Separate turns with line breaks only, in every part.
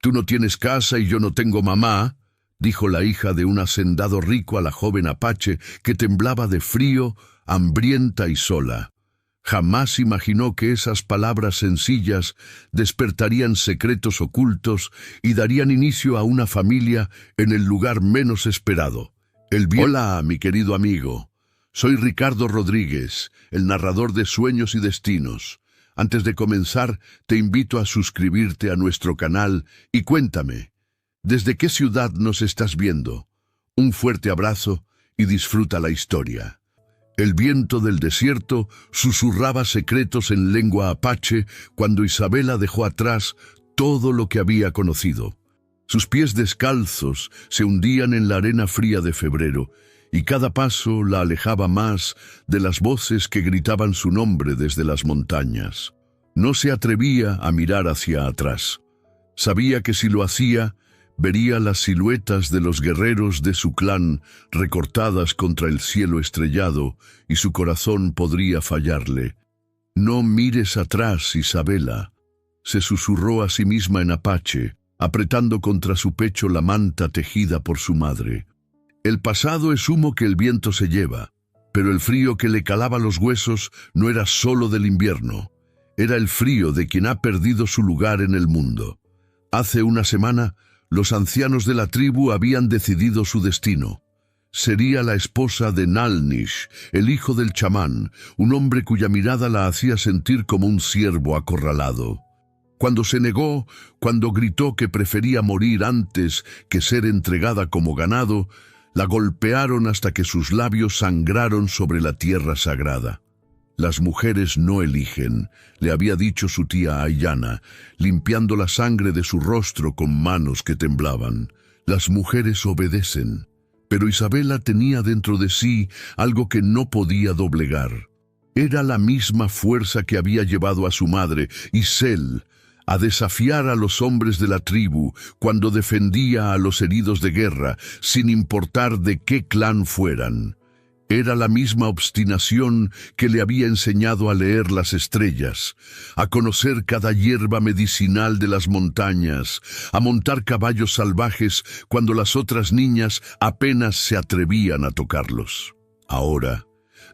«Tú no tienes casa y yo no tengo mamá», dijo la hija de un hacendado rico a la joven apache que temblaba de frío, hambrienta y sola. Jamás imaginó que esas palabras sencillas despertarían secretos ocultos y darían inicio a una familia en el lugar menos esperado. Hola, mi querido amigo. Soy Ricardo Rodríguez, el narrador de Sueños y Destinos. Antes de comenzar, te invito a suscribirte a nuestro canal y cuéntame, ¿desde qué ciudad nos estás viendo? Un fuerte abrazo y disfruta la historia. El viento del desierto susurraba secretos en lengua apache cuando Isabela dejó atrás todo lo que había conocido. Sus pies descalzos se hundían en la arena fría de febrero, y cada paso la alejaba más de las voces que gritaban su nombre desde las montañas. No se atrevía a mirar hacia atrás. Sabía que si lo hacía, vería las siluetas de los guerreros de su clan recortadas contra el cielo estrellado y su corazón podría fallarle. «No mires atrás, Isabela», se susurró a sí misma en apache, apretando contra su pecho la manta tejida por su madre. El pasado es humo que el viento se lleva, pero el frío que le calaba los huesos no era solo del invierno, era el frío de quien ha perdido su lugar en el mundo. Hace una semana, los ancianos de la tribu habían decidido su destino. Sería la esposa de Nalnish, el hijo del chamán, un hombre cuya mirada la hacía sentir como un ciervo acorralado. Cuando se negó, cuando gritó que prefería morir antes que ser entregada como ganado, la golpearon hasta que sus labios sangraron sobre la tierra sagrada. «Las mujeres no eligen», le había dicho su tía Ayana, limpiando la sangre de su rostro con manos que temblaban. «Las mujeres obedecen». Pero Isabela tenía dentro de sí algo que no podía doblegar. Era la misma fuerza que había llevado a su madre, Isel, a desafiar a los hombres de la tribu cuando defendía a los heridos de guerra, sin importar de qué clan fueran. Era la misma obstinación que le había enseñado a leer las estrellas, a conocer cada hierba medicinal de las montañas, a montar caballos salvajes cuando las otras niñas apenas se atrevían a tocarlos. Ahora,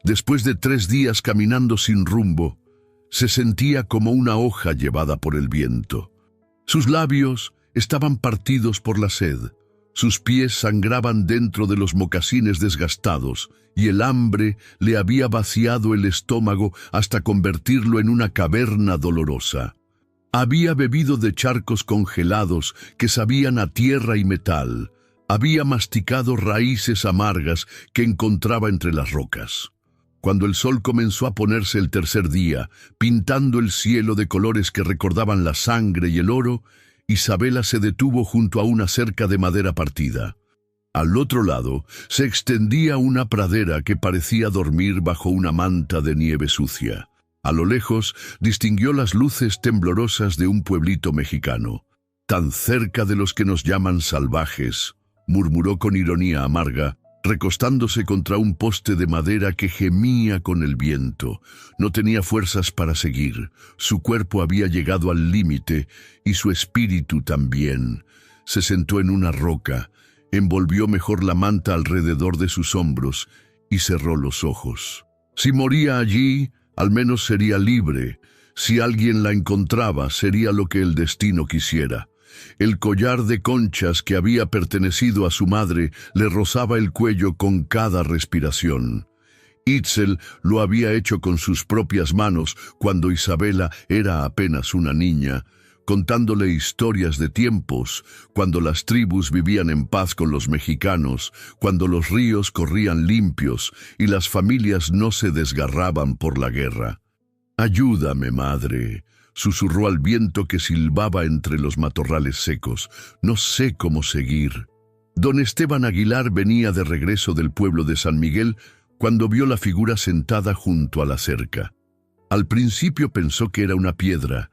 después de 3 días caminando sin rumbo, se sentía como una hoja llevada por el viento. Sus labios estaban partidos por la sed, sus pies sangraban dentro de los mocasines desgastados, y el hambre le había vaciado el estómago hasta convertirlo en una caverna dolorosa. Había bebido de charcos congelados que sabían a tierra y metal. Había masticado raíces amargas que encontraba entre las rocas. Cuando el sol comenzó a ponerse el tercer día, pintando el cielo de colores que recordaban la sangre y el oro, Isabela se detuvo junto a una cerca de madera partida. Al otro lado se extendía una pradera que parecía dormir bajo una manta de nieve sucia. A lo lejos distinguió las luces temblorosas de un pueblito mexicano. «Tan cerca de los que nos llaman salvajes», murmuró con ironía amarga, recostándose contra un poste de madera que gemía con el viento. No tenía fuerzas para seguir. Su cuerpo había llegado al límite y su espíritu también. Se sentó en una roca, envolvió mejor la manta alrededor de sus hombros y cerró los ojos. Si moría allí, al menos sería libre. Si alguien la encontraba, sería lo que el destino quisiera. El collar de conchas que había pertenecido a su madre le rozaba el cuello con cada respiración. Itzel lo había hecho con sus propias manos cuando Isabela era apenas una niña, contándole historias de tiempos, cuando las tribus vivían en paz con los mexicanos, cuando los ríos corrían limpios y las familias no se desgarraban por la guerra. «Ayúdame, madre», susurró al viento que silbaba entre los matorrales secos. «No sé cómo seguir». Don Esteban Aguilar venía de regreso del pueblo de San Miguel cuando vio la figura sentada junto a la cerca. Al principio pensó que era una piedra,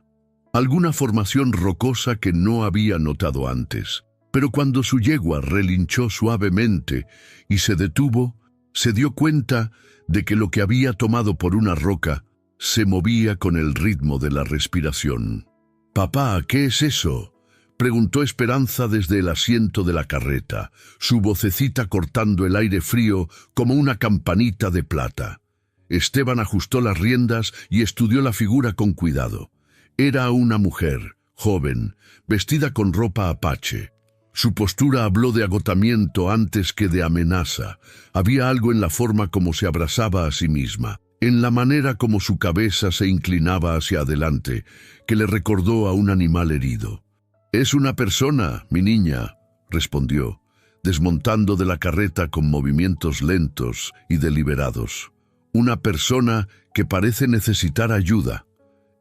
alguna formación rocosa que no había notado antes. Pero cuando su yegua relinchó suavemente y se detuvo, se dio cuenta de que lo que había tomado por una roca se movía con el ritmo de la respiración. «Papá, ¿qué es eso?», Preguntó Esperanza desde el asiento de la carreta, su vocecita cortando el aire frío como una campanita de plata. Esteban ajustó las riendas y estudió la figura con cuidado. Era una mujer, joven, vestida con ropa apache. Su postura habló de agotamiento antes que de amenaza. Había algo en la forma como se abrazaba a sí misma, en la manera como su cabeza se inclinaba hacia adelante, que le recordó a un animal herido. «Es una persona, mi niña», respondió, desmontando de la carreta con movimientos lentos y deliberados. «Una persona que parece necesitar ayuda.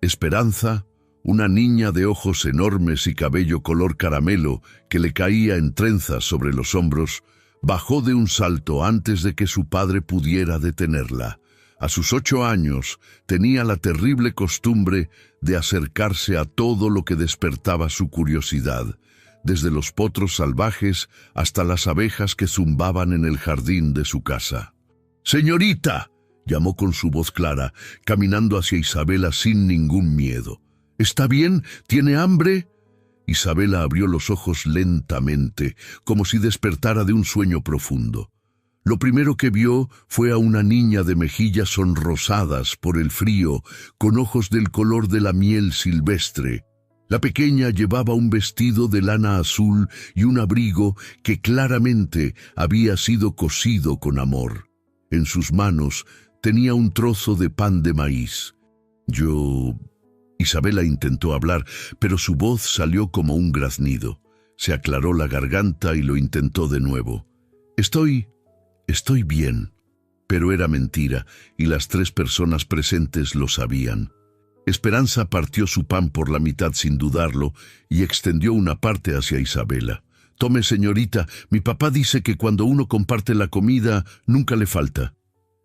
Esperanza, una niña de ojos enormes y cabello color caramelo que le caía en trenzas sobre los hombros, bajó de un salto antes de que su padre pudiera detenerla. A sus 8 años tenía la terrible costumbre de acercarse a todo lo que despertaba su curiosidad, desde los potros salvajes hasta las abejas que zumbaban en el jardín de su casa. «¡Señorita!», llamó con su voz clara, caminando hacia Isabela sin ningún miedo. «¿Está bien? ¿Tiene hambre?». Isabela abrió los ojos lentamente, como si despertara de un sueño profundo. Lo primero que vio fue a una niña de mejillas sonrosadas por el frío, con ojos del color de la miel silvestre. La pequeña llevaba un vestido de lana azul y un abrigo que claramente había sido cosido con amor. En sus manos tenía un trozo de pan de maíz. Isabela intentó hablar, pero su voz salió como un graznido. Se aclaró la garganta y lo intentó de nuevo. Estoy bien». Pero era mentira, y las 3 personas presentes lo sabían. Esperanza partió su pan por la mitad sin dudarlo y extendió una parte hacia Isabela. «Tome, señorita, mi papá dice que cuando uno comparte la comida, nunca le falta».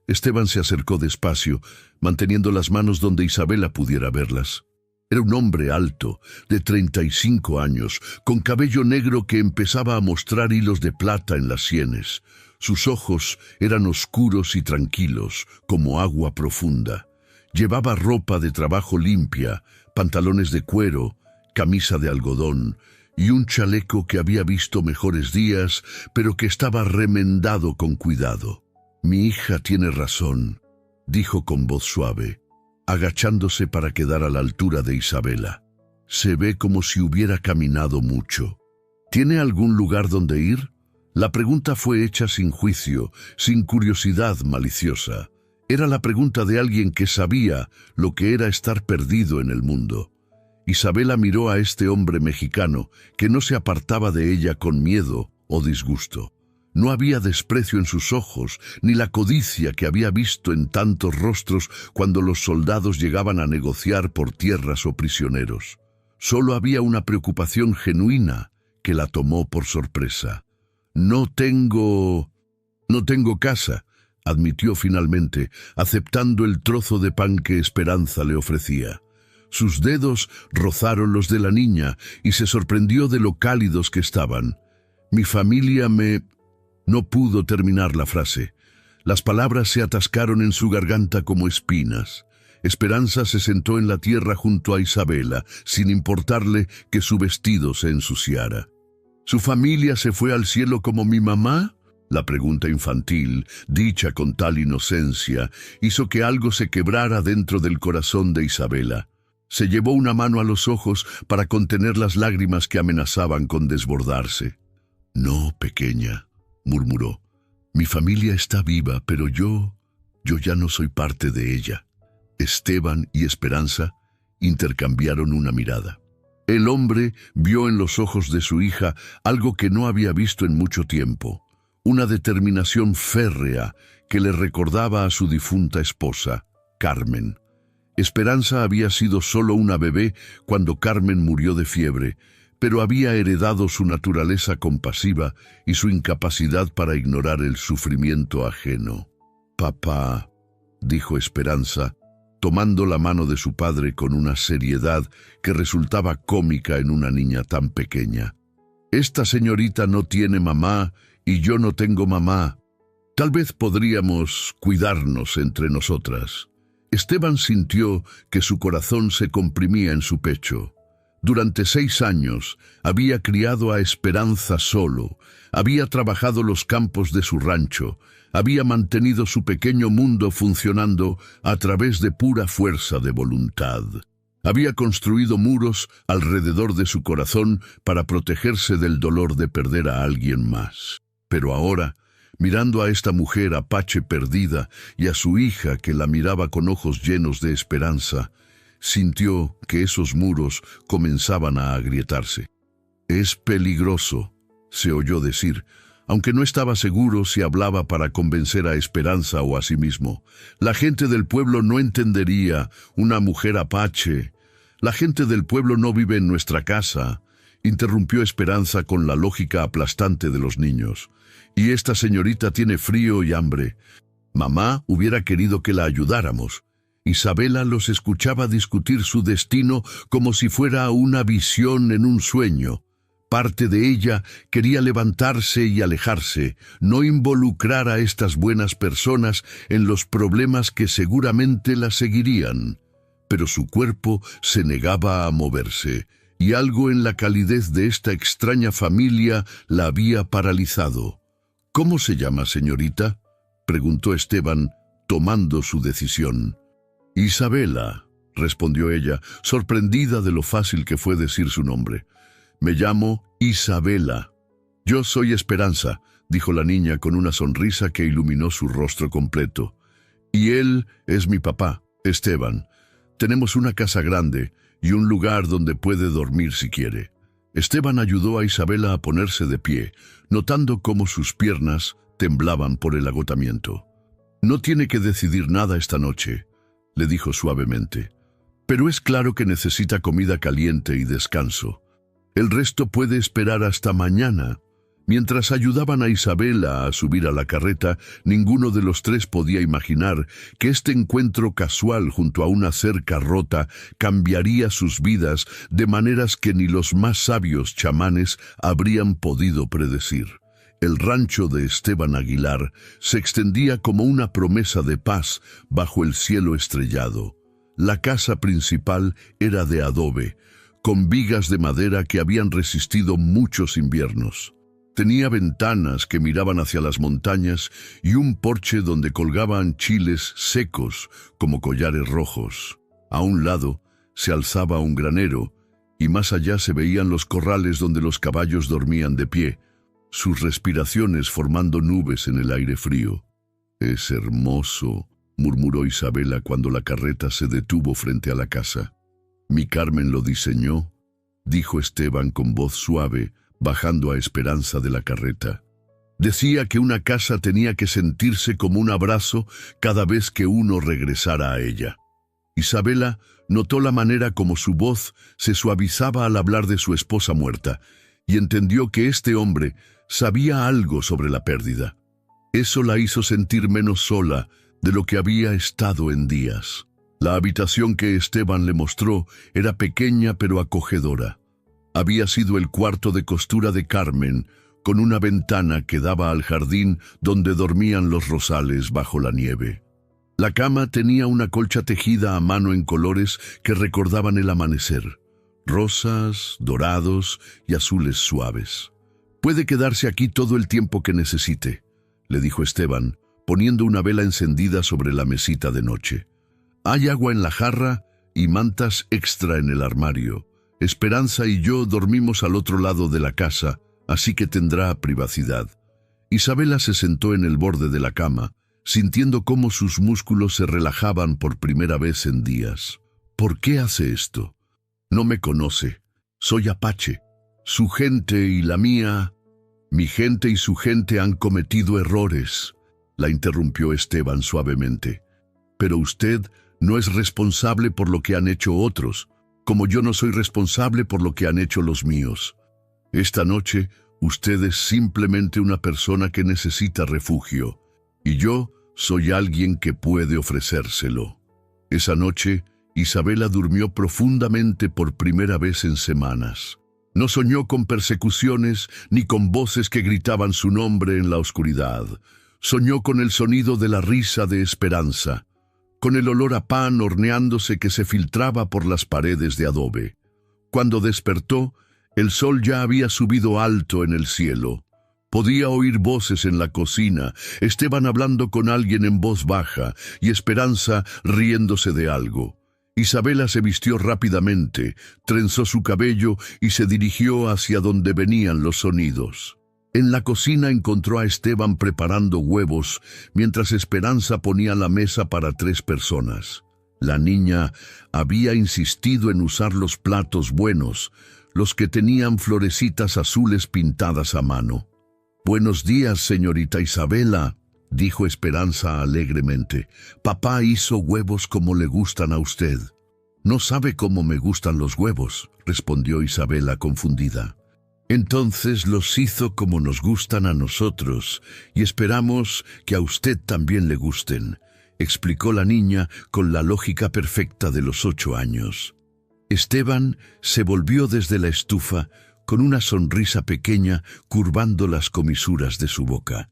Esteban se acercó despacio, manteniendo las manos donde Isabela pudiera verlas. Era un hombre alto, de 35 años, con cabello negro que empezaba a mostrar hilos de plata en las sienes. Sus ojos eran oscuros y tranquilos, como agua profunda. Llevaba ropa de trabajo limpia, pantalones de cuero, camisa de algodón y un chaleco que había visto mejores días, pero que estaba remendado con cuidado. «Mi hija tiene razón», dijo con voz suave, agachándose para quedar a la altura de Isabela. «Se ve como si hubiera caminado mucho. ¿Tiene algún lugar donde ir?». La pregunta fue hecha sin juicio, sin curiosidad maliciosa. Era la pregunta de alguien que sabía lo que era estar perdido en el mundo. Isabela miró a este hombre mexicano que no se apartaba de ella con miedo o disgusto. No había desprecio en sus ojos, ni la codicia que había visto en tantos rostros cuando los soldados llegaban a negociar por tierras o prisioneros. Solo había una preocupación genuina que la tomó por sorpresa. No tengo casa», admitió finalmente, aceptando el trozo de pan que Esperanza le ofrecía. Sus dedos rozaron los de la niña y se sorprendió de lo cálidos que estaban. «Mi familia me...». No pudo terminar la frase. Las palabras se atascaron en su garganta como espinas. Esperanza se sentó en la tierra junto a Isabela, sin importarle que su vestido se ensuciara. «¿Su familia se fue al cielo como mi mamá?». La pregunta infantil, dicha con tal inocencia, hizo que algo se quebrara dentro del corazón de Isabela. Se llevó una mano a los ojos para contener las lágrimas que amenazaban con desbordarse. «No, pequeña», murmuró. «Mi familia está viva, pero yo ya no soy parte de ella». Esteban y Esperanza intercambiaron una mirada. El hombre vio en los ojos de su hija algo que no había visto en mucho tiempo, una determinación férrea que le recordaba a su difunta esposa, Carmen. Esperanza había sido solo una bebé cuando Carmen murió de fiebre, pero había heredado su naturaleza compasiva y su incapacidad para ignorar el sufrimiento ajeno. «Papá», dijo Esperanza, tomando la mano de su padre con una seriedad que resultaba cómica en una niña tan pequeña. «Esta señorita no tiene mamá y yo no tengo mamá. Tal vez podríamos cuidarnos entre nosotras». Esteban sintió que su corazón se comprimía en su pecho. Durante 6 años había criado a Esperanza solo, había trabajado los campos de su rancho, había mantenido su pequeño mundo funcionando a través de pura fuerza de voluntad. Había construido muros alrededor de su corazón para protegerse del dolor de perder a alguien más. Pero ahora, mirando a esta mujer apache perdida y a su hija que la miraba con ojos llenos de esperanza, sintió que esos muros comenzaban a agrietarse. «Es peligroso», se oyó decir, aunque no estaba seguro si hablaba para convencer a Esperanza o a sí mismo. La gente del pueblo no entendería una mujer apache. La gente del pueblo no vive en nuestra casa, interrumpió Esperanza con la lógica aplastante de los niños. Y esta señorita tiene frío y hambre. Mamá hubiera querido que la ayudáramos. Isabela los escuchaba discutir su destino como si fuera una visión en un sueño. Parte de ella quería levantarse y alejarse, no involucrar a estas buenas personas en los problemas que seguramente la seguirían. Pero su cuerpo se negaba a moverse, y algo en la calidez de esta extraña familia la había paralizado. «¿Cómo se llama, señorita?», preguntó Esteban, tomando su decisión. «Isabela», respondió ella, sorprendida de lo fácil que fue decir su nombre. «Me llamo Isabela». «Yo soy Esperanza», dijo la niña con una sonrisa que iluminó su rostro completo. «Y él es mi papá, Esteban. Tenemos una casa grande y un lugar donde puede dormir si quiere». Esteban ayudó a Isabela a ponerse de pie, notando cómo sus piernas temblaban por el agotamiento. «No tiene que decidir nada esta noche», le dijo suavemente. «Pero es claro que necesita comida caliente y descanso. El resto puede esperar hasta mañana». Mientras ayudaban a Isabela a subir a la carreta, ninguno de los tres podía imaginar que este encuentro casual junto a una cerca rota cambiaría sus vidas de maneras que ni los más sabios chamanes habrían podido predecir. El rancho de Esteban Aguilar se extendía como una promesa de paz bajo el cielo estrellado. La casa principal era de adobe, con vigas de madera que habían resistido muchos inviernos. Tenía ventanas que miraban hacia las montañas y un porche donde colgaban chiles secos como collares rojos. A un lado se alzaba un granero y más allá se veían los corrales donde los caballos dormían de pie, sus respiraciones formando nubes en el aire frío. «Es hermoso», murmuró Isabela cuando la carreta se detuvo frente a la casa. «Mi Carmen lo diseñó», dijo Esteban con voz suave, bajando a Esperanza de la carreta. Decía que una casa tenía que sentirse como un abrazo cada vez que uno regresara a ella. Isabela notó la manera como su voz se suavizaba al hablar de su esposa muerta y entendió que este hombre sabía algo sobre la pérdida. Eso la hizo sentir menos sola de lo que había estado en días. La habitación que Esteban le mostró era pequeña pero acogedora. Había sido el cuarto de costura de Carmen, con una ventana que daba al jardín donde dormían los rosales bajo la nieve. La cama tenía una colcha tejida a mano en colores que recordaban el amanecer, rosas, dorados y azules suaves. «Puede quedarse aquí todo el tiempo que necesite», le dijo Esteban, poniendo una vela encendida sobre la mesita de noche. «Hay agua en la jarra y mantas extra en el armario. Esperanza y yo dormimos al otro lado de la casa, así que tendrá privacidad». Isabela se sentó en el borde de la cama, sintiendo cómo sus músculos se relajaban por primera vez en días. «¿Por qué hace esto? No me conoce. Soy apache. Su gente y la mía...» «Mi gente y su gente han cometido errores», la interrumpió Esteban suavemente. «Pero usted no es responsable por lo que han hecho otros, como yo no soy responsable por lo que han hecho los míos. Esta noche, usted es simplemente una persona que necesita refugio, y yo soy alguien que puede ofrecérselo». Esa noche, Isabela durmió profundamente por primera vez en semanas. No soñó con persecuciones ni con voces que gritaban su nombre en la oscuridad. Soñó con el sonido de la risa de Esperanza, con el olor a pan horneándose que se filtraba por las paredes de adobe. Cuando despertó, el sol ya había subido alto en el cielo. Podía oír voces en la cocina, Esteban hablando con alguien en voz baja y Esperanza riéndose de algo. Isabela se vistió rápidamente, trenzó su cabello y se dirigió hacia donde venían los sonidos. En la cocina encontró a Esteban preparando huevos, mientras Esperanza ponía la mesa para 3 personas. La niña había insistido en usar los platos buenos, los que tenían florecitas azules pintadas a mano. «Buenos días, señorita Isabela», dijo Esperanza alegremente. «Papá hizo huevos como le gustan a usted». «No sabe cómo me gustan los huevos», respondió Isabela confundida. «Entonces los hizo como nos gustan a nosotros, y esperamos que a usted también le gusten», explicó la niña con la lógica perfecta de los 8 años. Esteban se volvió desde la estufa con una sonrisa pequeña curvando las comisuras de su boca.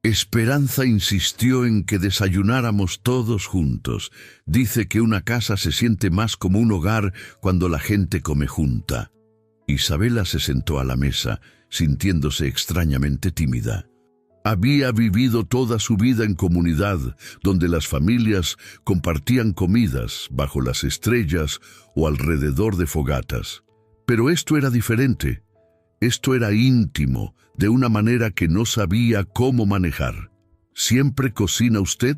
Esperanza insistió en que desayunáramos todos juntos. Dice que una casa se siente más como un hogar cuando la gente come junta. Isabela se sentó a la mesa, sintiéndose extrañamente tímida. Había vivido toda su vida en comunidad, donde las familias compartían comidas bajo las estrellas o alrededor de fogatas. Pero esto era diferente. Esto era íntimo, de una manera que no sabía cómo manejar. «¿Siempre cocina usted?»,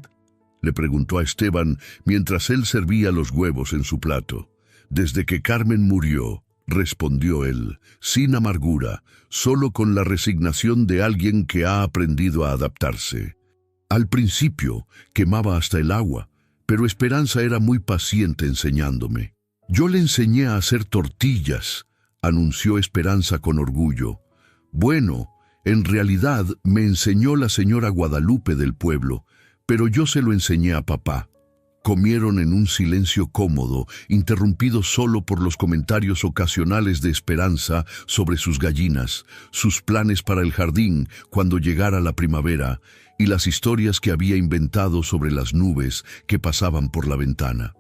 le preguntó a Esteban mientras él servía los huevos en su plato. «Desde que Carmen murió», respondió él, sin amargura, solo con la resignación de alguien que ha aprendido a adaptarse. Al principio quemaba hasta el agua, pero Esperanza era muy paciente enseñándome. «Yo le enseñé a hacer tortillas», anunció Esperanza con orgullo. «Bueno, en realidad me enseñó la señora Guadalupe del pueblo, pero yo se lo enseñé a papá». Comieron en un silencio cómodo, interrumpido solo por los comentarios ocasionales de Esperanza sobre sus gallinas, sus planes para el jardín cuando llegara la primavera y las historias que había inventado sobre las nubes que pasaban por la ventana.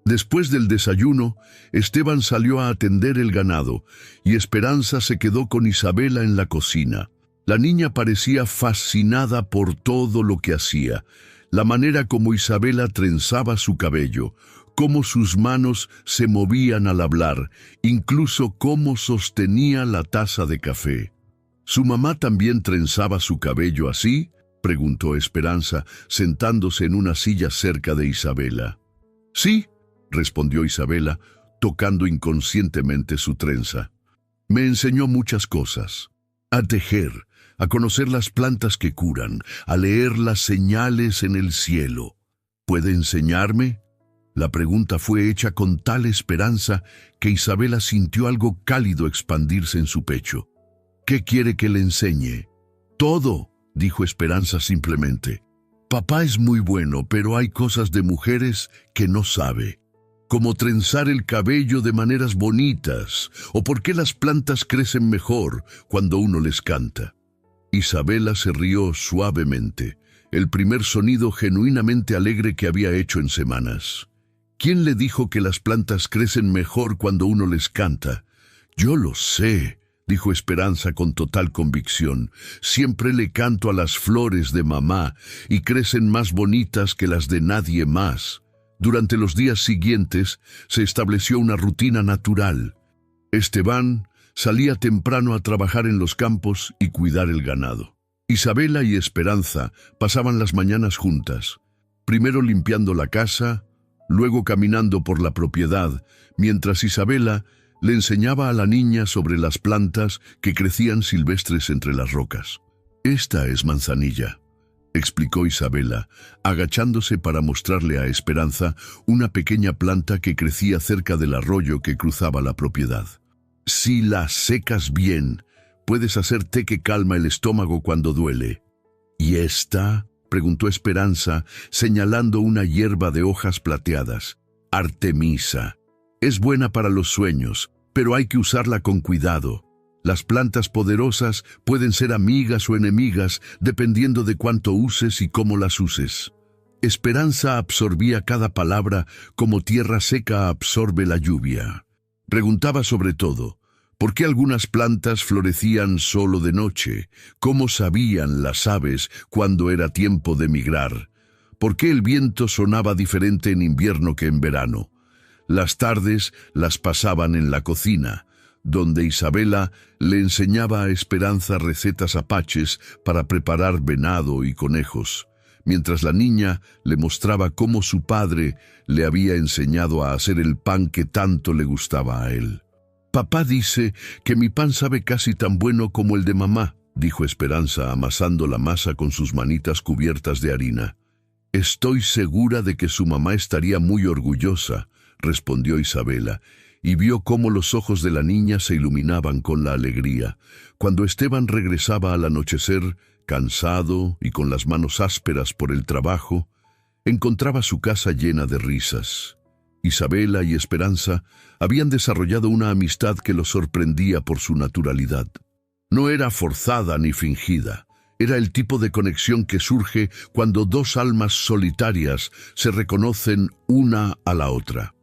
Después del desayuno, Esteban salió a atender el ganado y Esperanza se quedó con Isabela en la cocina. La niña parecía fascinada por todo lo que hacía. La manera como Isabela trenzaba su cabello, cómo sus manos se movían al hablar, incluso cómo sostenía la taza de café. ¿Su mamá también trenzaba su cabello así?, preguntó Esperanza, sentándose en una silla cerca de Isabela. «Sí», respondió Isabela, tocando inconscientemente su trenza. «Me enseñó muchas cosas. A tejer, a conocer las plantas que curan, a leer las señales en el cielo. ¿Puede enseñarme?». La pregunta fue hecha con tal esperanza que Isabela sintió algo cálido expandirse en su pecho. «¿Qué quiere que le enseñe?». «Todo», dijo Esperanza simplemente. «Papá es muy bueno, pero hay cosas de mujeres que no sabe. Como trenzar el cabello de maneras bonitas, o por qué las plantas crecen mejor cuando uno les canta». Isabela se rió suavemente, el primer sonido genuinamente alegre que había hecho en semanas. «¿Quién le dijo que las plantas crecen mejor cuando uno les canta?». «Yo lo sé», dijo Esperanza con total convicción. «Siempre le canto a las flores de mamá y crecen más bonitas que las de nadie más». Durante los días siguientes se estableció una rutina natural. Esteban salía temprano a trabajar en los campos y cuidar el ganado. Isabela y Esperanza pasaban las mañanas juntas, primero limpiando la casa, luego caminando por la propiedad, mientras Isabela le enseñaba a la niña sobre las plantas que crecían silvestres entre las rocas. «Esta es manzanilla», explicó Isabela, agachándose para mostrarle a Esperanza una pequeña planta que crecía cerca del arroyo que cruzaba la propiedad. «Si la secas bien, puedes hacer té que calma el estómago cuando duele». «¿Y esta?», preguntó Esperanza, señalando una hierba de hojas plateadas. «Artemisa. Es buena para los sueños, pero hay que usarla con cuidado. Las plantas poderosas pueden ser amigas o enemigas dependiendo de cuánto uses y cómo las uses». Esperanza absorbía cada palabra como tierra seca absorbe la lluvia. Preguntaba sobre todo, ¿por qué algunas plantas florecían solo de noche? ¿Cómo sabían las aves cuándo era tiempo de migrar? ¿Por qué el viento sonaba diferente en invierno que en verano? Las tardes las pasaban en la cocina, donde Isabela le enseñaba a Esperanza recetas apaches para preparar venado y conejos, mientras la niña le mostraba cómo su padre le había enseñado a hacer el pan que tanto le gustaba a él. «Papá dice que mi pan sabe casi tan bueno como el de mamá», dijo Esperanza amasando la masa con sus manitas cubiertas de harina. «Estoy segura de que su mamá estaría muy orgullosa», respondió Isabela, y vio cómo los ojos de la niña se iluminaban con la alegría. Cuando Esteban regresaba al anochecer, cansado y con las manos ásperas por el trabajo, encontraba su casa llena de risas. Isabela y Esperanza habían desarrollado una amistad que los sorprendía por su naturalidad. No era forzada ni fingida. Era el tipo de conexión que surge cuando dos almas solitarias se reconocen una a la otra.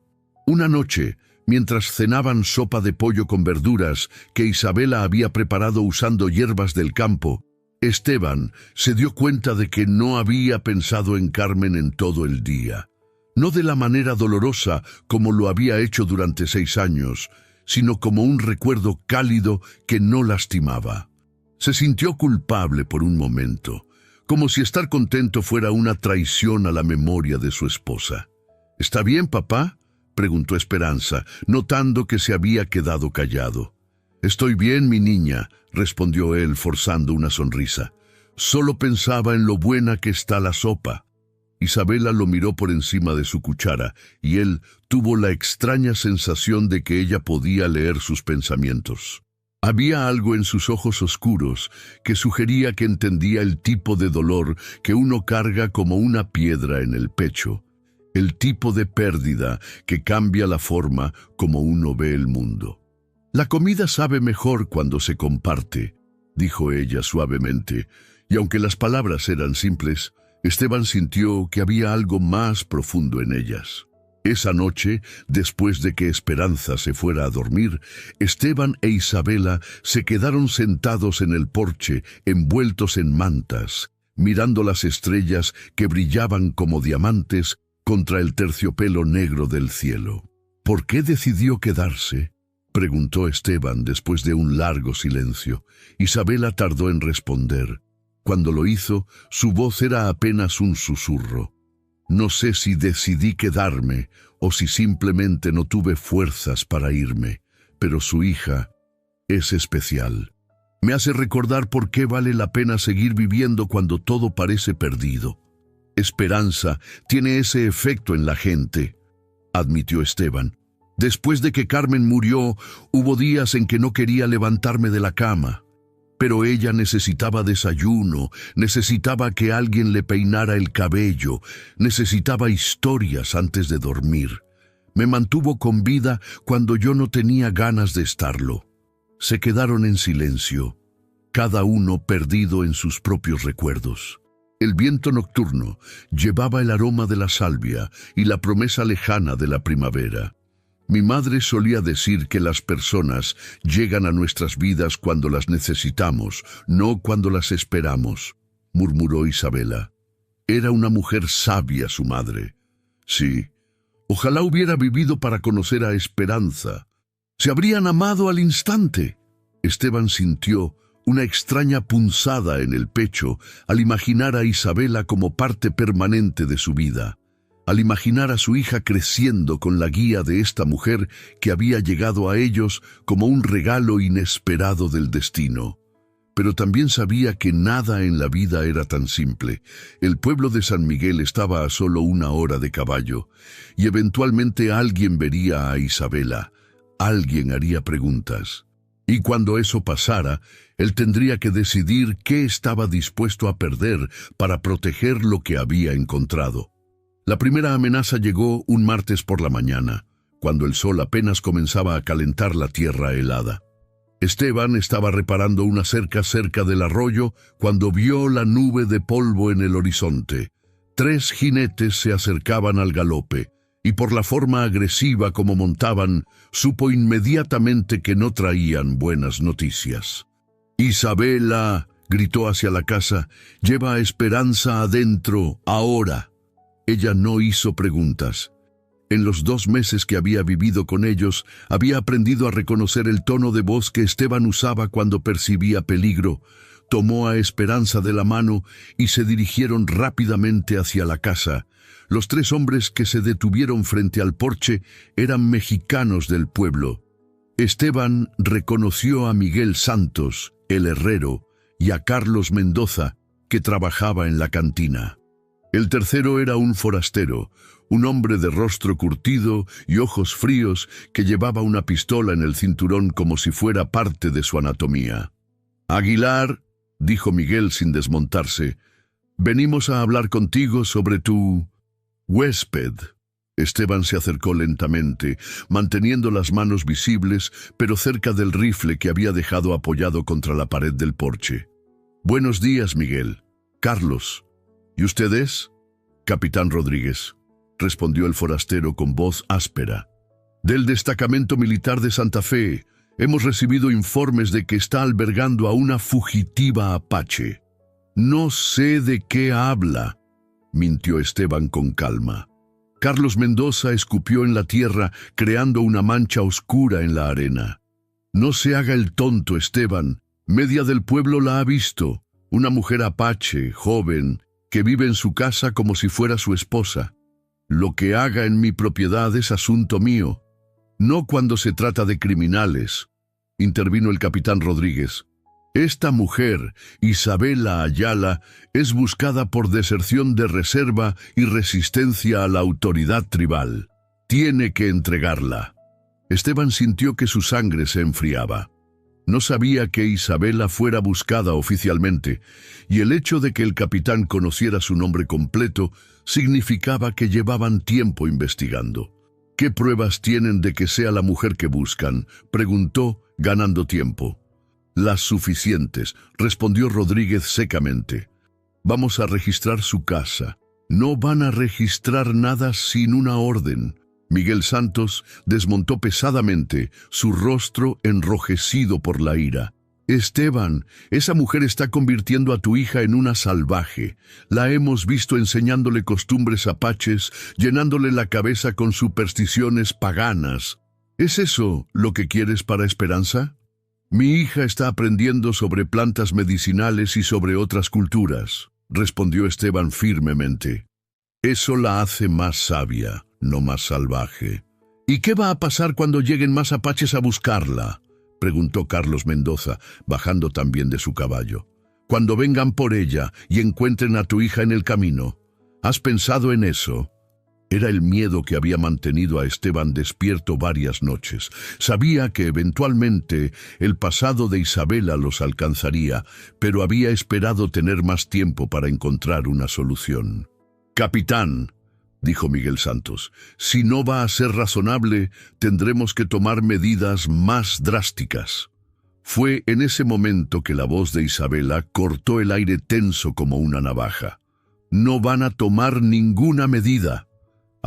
Una noche, mientras cenaban sopa de pollo con verduras que Isabela había preparado usando hierbas del campo, Esteban se dio cuenta de que no había pensado en Carmen en todo el día. No de la manera dolorosa como lo había hecho durante 6 años, sino como un recuerdo cálido que no lastimaba. Se sintió culpable por un momento, como si estar contento fuera una traición a la memoria de su esposa. «¿Está bien, papá?», preguntó Esperanza, notando que se había quedado callado. «Estoy bien, mi niña», respondió él forzando una sonrisa. «Solo pensaba en lo buena que está la sopa». Isabela lo miró por encima de su cuchara, y él tuvo la extraña sensación de que ella podía leer sus pensamientos. Había algo en sus ojos oscuros que sugería que entendía el tipo de dolor que uno carga como una piedra en el pecho, el tipo de pérdida que cambia la forma como uno ve el mundo. «La comida sabe mejor cuando se comparte», dijo ella suavemente, y aunque las palabras eran simples, Esteban sintió que había algo más profundo en ellas. Esa noche, después de que Esperanza se fuera a dormir, Esteban e Isabela se quedaron sentados en el porche, envueltos en mantas, mirando las estrellas que brillaban como diamantes contra el terciopelo negro del cielo. «¿Por qué decidió quedarse?», preguntó Esteban después de un largo silencio. Isabela tardó en responder. Cuando lo hizo, su voz era apenas un susurro. «No sé si decidí quedarme o si simplemente no tuve fuerzas para irme, pero su hija es especial. Me hace recordar por qué vale la pena seguir viviendo cuando todo parece perdido. Esperanza tiene ese efecto en la gente», admitió Esteban. «Después de que Carmen murió, hubo días en que no quería levantarme de la cama. Pero ella necesitaba desayuno, necesitaba que alguien le peinara el cabello, necesitaba historias antes de dormir. Me mantuvo con vida cuando yo no tenía ganas de estarlo». Se quedaron en silencio, cada uno perdido en sus propios recuerdos. El viento nocturno llevaba el aroma de la salvia y la promesa lejana de la primavera. «Mi madre solía decir que las personas llegan a nuestras vidas cuando las necesitamos, no cuando las esperamos», murmuró Isabela. Era una mujer sabia su madre. Sí, ojalá hubiera vivido para conocer a Esperanza. Se habrían amado al instante. Esteban sintió una extraña punzada en el pecho al imaginar a Isabela como parte permanente de su vida, al imaginar a su hija creciendo con la guía de esta mujer que había llegado a ellos como un regalo inesperado del destino. Pero también sabía que nada en la vida era tan simple. El pueblo de San Miguel estaba a solo 1 hora de caballo, y eventualmente alguien vería a Isabela, alguien haría preguntas. Y cuando eso pasara, él tendría que decidir qué estaba dispuesto a perder para proteger lo que había encontrado. La primera amenaza llegó un martes por la mañana, cuando el sol apenas comenzaba a calentar la tierra helada. Esteban estaba reparando una cerca cerca del arroyo cuando vio la nube de polvo en el horizonte. 3 jinetes se acercaban al galope. y por la forma agresiva como montaban, supo inmediatamente que no traían buenas noticias. «Isabela», gritó hacia la casa, «lleva a Esperanza adentro, ahora». Ella no hizo preguntas. En los 2 meses que había vivido con ellos, había aprendido a reconocer el tono de voz que Esteban usaba cuando percibía peligro. Tomó a Esperanza de la mano y se dirigieron rápidamente hacia la casa. Los 3 hombres que se detuvieron frente al porche eran mexicanos del pueblo. Esteban reconoció a Miguel Santos, el herrero, y a Carlos Mendoza, que trabajaba en la cantina. El tercero era un forastero, un hombre de rostro curtido y ojos fríos que llevaba una pistola en el cinturón como si fuera parte de su anatomía. «Aguilar», dijo Miguel sin desmontarse, «venimos a hablar contigo sobre tu huésped». Esteban se acercó lentamente, manteniendo las manos visibles, pero cerca del rifle que había dejado apoyado contra la pared del porche. «Buenos días, Miguel. Carlos. ¿Y usted es?» «Capitán Rodríguez», respondió el forastero con voz áspera. «Del destacamento militar de Santa Fe. Hemos recibido informes de que está albergando a una fugitiva apache». «No sé de qué habla», mintió Esteban con calma. Carlos Mendoza escupió en la tierra, creando una mancha oscura en la arena. «No se haga el tonto, Esteban. Media del pueblo la ha visto. Una mujer apache, joven, que vive en su casa como si fuera su esposa. Lo que haga en mi propiedad es asunto mío. No cuando se trata de criminales», intervino el capitán Rodríguez. «Esta mujer, Isabela Ayala, es buscada por deserción de reserva y resistencia a la autoridad tribal. Tiene que entregarla». Esteban sintió que su sangre se enfriaba. No sabía que Isabela fuera buscada oficialmente, y el hecho de que el capitán conociera su nombre completo significaba que llevaban tiempo investigando. «¿Qué pruebas tienen de que sea la mujer que buscan?», preguntó, ganando tiempo. «Las suficientes», respondió Rodríguez secamente. «Vamos a registrar su casa». «No van a registrar nada sin una orden». Miguel Santos desmontó pesadamente, su rostro enrojecido por la ira. «Esteban, esa mujer está convirtiendo a tu hija en una salvaje. La hemos visto enseñándole costumbres apaches, llenándole la cabeza con supersticiones paganas. ¿Es eso lo que quieres para Esperanza?» «Mi hija está aprendiendo sobre plantas medicinales y sobre otras culturas», respondió Esteban firmemente. «Eso la hace más sabia, no más salvaje». «¿Y qué va a pasar cuando lleguen más apaches a buscarla?», preguntó Carlos Mendoza, bajando también de su caballo. «Cuando vengan por ella y encuentren a tu hija en el camino. ¿Has pensado en eso?». Era el miedo que había mantenido a Esteban despierto varias noches. Sabía que eventualmente el pasado de Isabela los alcanzaría, pero había esperado tener más tiempo para encontrar una solución. «Capitán», dijo Miguel Santos, «si no va a ser razonable, tendremos que tomar medidas más drásticas». Fue en ese momento que la voz de Isabela cortó el aire tenso como una navaja. «No van a tomar ninguna medida».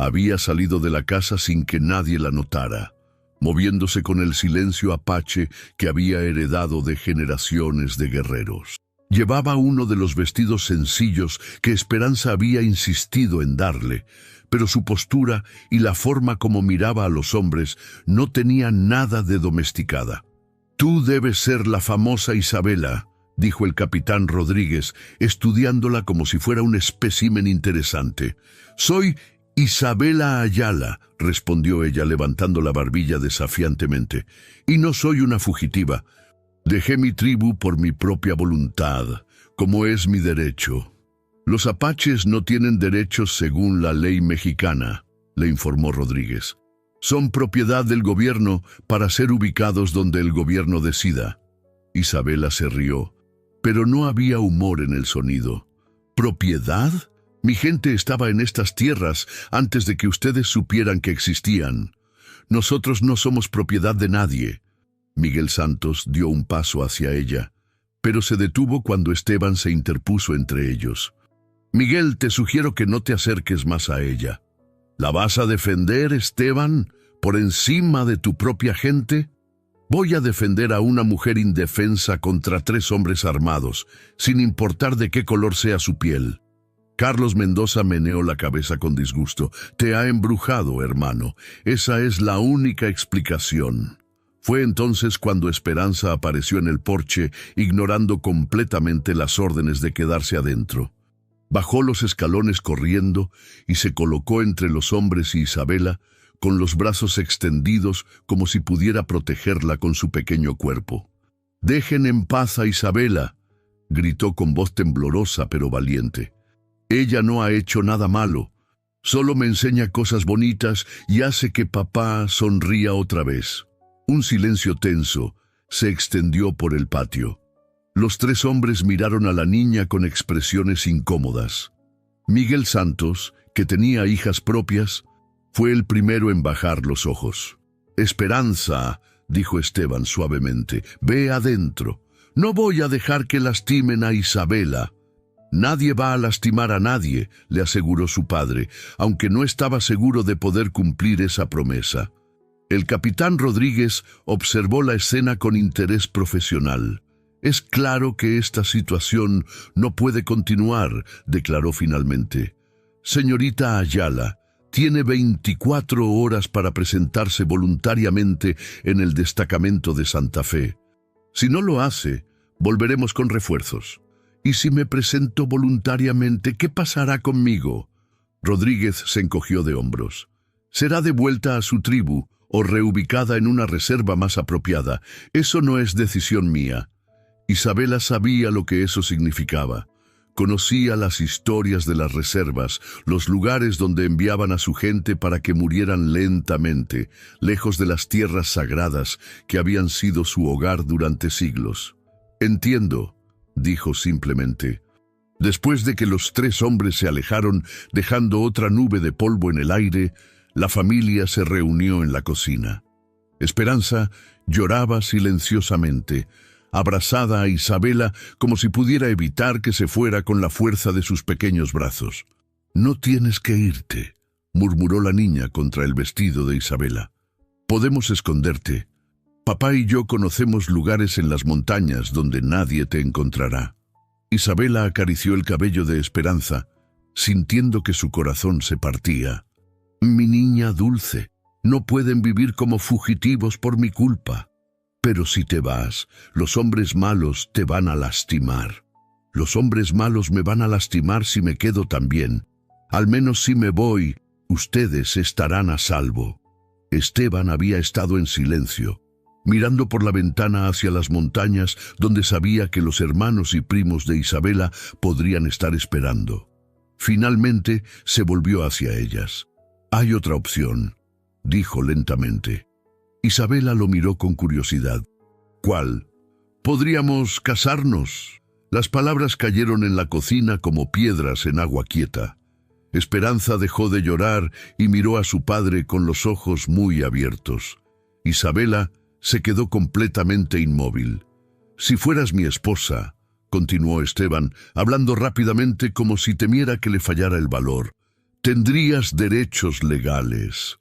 Había salido de la casa sin que nadie la notara, moviéndose con el silencio apache que había heredado de generaciones de guerreros. Llevaba uno de los vestidos sencillos que Esperanza había insistido en darle, pero su postura y la forma como miraba a los hombres no tenía nada de domesticada. «Tú debes ser la famosa Isabela», dijo el capitán Rodríguez, estudiándola como si fuera un espécimen interesante. «Soy Isabela Ayala», respondió ella levantando la barbilla desafiantemente, «y no soy una fugitiva. Dejé mi tribu por mi propia voluntad, como es mi derecho». «Los apaches no tienen derechos según la ley mexicana», le informó Rodríguez. «Son propiedad del gobierno para ser ubicados donde el gobierno decida». Isabela se rió, pero no había humor en el sonido. «¿Propiedad? Mi gente estaba en estas tierras antes de que ustedes supieran que existían. Nosotros no somos propiedad de nadie». Miguel Santos dio un paso hacia ella, pero se detuvo cuando Esteban se interpuso entre ellos. «Miguel, te sugiero que no te acerques más a ella». ¿La vas a defender, Esteban, por encima de tu propia gente? Voy a defender a una mujer indefensa contra 3 hombres armados, sin importar de qué color sea su piel. Carlos Mendoza meneó la cabeza con disgusto. Te ha embrujado, hermano. Esa es la única explicación. Fue entonces cuando Esperanza apareció en el porche, ignorando completamente las órdenes de quedarse adentro. Bajó los escalones corriendo y se colocó entre los hombres y Isabela, con los brazos extendidos como si pudiera protegerla con su pequeño cuerpo. «Dejen en paz a Isabela», gritó con voz temblorosa pero valiente. «Ella no ha hecho nada malo, solo me enseña cosas bonitas y hace que papá sonría otra vez». Un silencio tenso se extendió por el patio. Los 3 hombres miraron a la niña con expresiones incómodas. Miguel Santos, que tenía hijas propias, fue el primero en bajar los ojos. «Esperanza», dijo Esteban suavemente, «ve adentro. No voy a dejar que lastimen a Isabela». «Nadie va a lastimar a nadie», le aseguró su padre, aunque no estaba seguro de poder cumplir esa promesa. El capitán Rodríguez observó la escena con interés profesional. «Es claro que esta situación no puede continuar», declaró finalmente. «Señorita Ayala, tiene 24 horas para presentarse voluntariamente en el destacamento de Santa Fe. Si no lo hace, volveremos con refuerzos. ¿Y si me presento voluntariamente, qué pasará conmigo?» Rodríguez se encogió de hombros. «Será devuelta a su tribu o reubicada en una reserva más apropiada. Eso no es decisión mía». Isabela sabía lo que eso significaba. Conocía las historias de las reservas, los lugares donde enviaban a su gente para que murieran lentamente, lejos de las tierras sagradas que habían sido su hogar durante siglos. «Entiendo», dijo simplemente. Después de que los 3 hombres se alejaron, dejando otra nube de polvo en el aire, la familia se reunió en la cocina. Esperanza lloraba silenciosamente, abrazada a Isabela como si pudiera evitar que se fuera con la fuerza de sus pequeños brazos. «No tienes que irte», murmuró la niña contra el vestido de Isabela. «Podemos esconderte. Papá y yo conocemos lugares en las montañas donde nadie te encontrará». Isabela acarició el cabello de Esperanza, sintiendo que su corazón se partía. «Mi niña dulce, no pueden vivir como fugitivos por mi culpa. Pero si te vas, los hombres malos te van a lastimar. Los hombres malos me van a lastimar si me quedo también. Al menos si me voy, ustedes estarán a salvo». Esteban había estado en silencio, mirando por la ventana hacia las montañas donde sabía que los hermanos y primos de Isabela podrían estar esperando. Finalmente se volvió hacia ellas. «Hay otra opción», dijo lentamente. Isabela lo miró con curiosidad. «¿Cuál?» «Podríamos casarnos». Las palabras cayeron en la cocina como piedras en agua quieta. Esperanza dejó de llorar y miró a su padre con los ojos muy abiertos. Isabela se quedó completamente inmóvil. «Si fueras mi esposa», continuó Esteban, hablando rápidamente como si temiera que le fallara el valor, «tendrías derechos legales.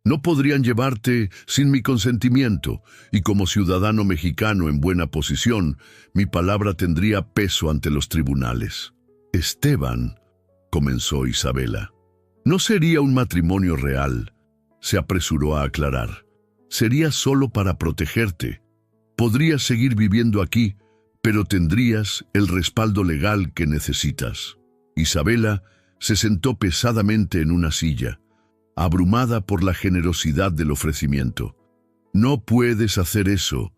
No podrían llevarte sin mi consentimiento, y como ciudadano mexicano en buena posición, mi palabra tendría peso ante los tribunales». «Esteban», comenzó Isabela. «No sería un matrimonio real», se apresuró a aclarar. «Sería solo para protegerte. Podrías seguir viviendo aquí, pero tendrías el respaldo legal que necesitas». Isabela se sentó pesadamente en una silla, abrumada por la generosidad del ofrecimiento. «No puedes hacer eso.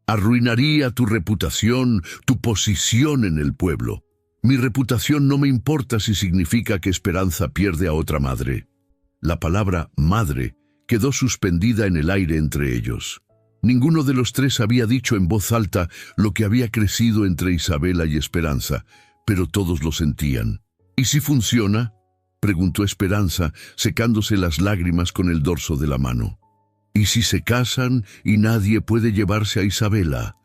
Arruinaría tu reputación, tu posición en el pueblo. Mi reputación no me importa si significa que Esperanza pierde a otra madre». La palabra «madre» quedó suspendida en el aire entre ellos. Ninguno de los 3 había dicho en voz alta lo que había crecido entre Isabela y Esperanza, pero todos lo sentían. «¿Y si funciona?», preguntó Esperanza, secándose las lágrimas con el dorso de la mano. «¿Y si se casan y nadie puede llevarse a Isabela?».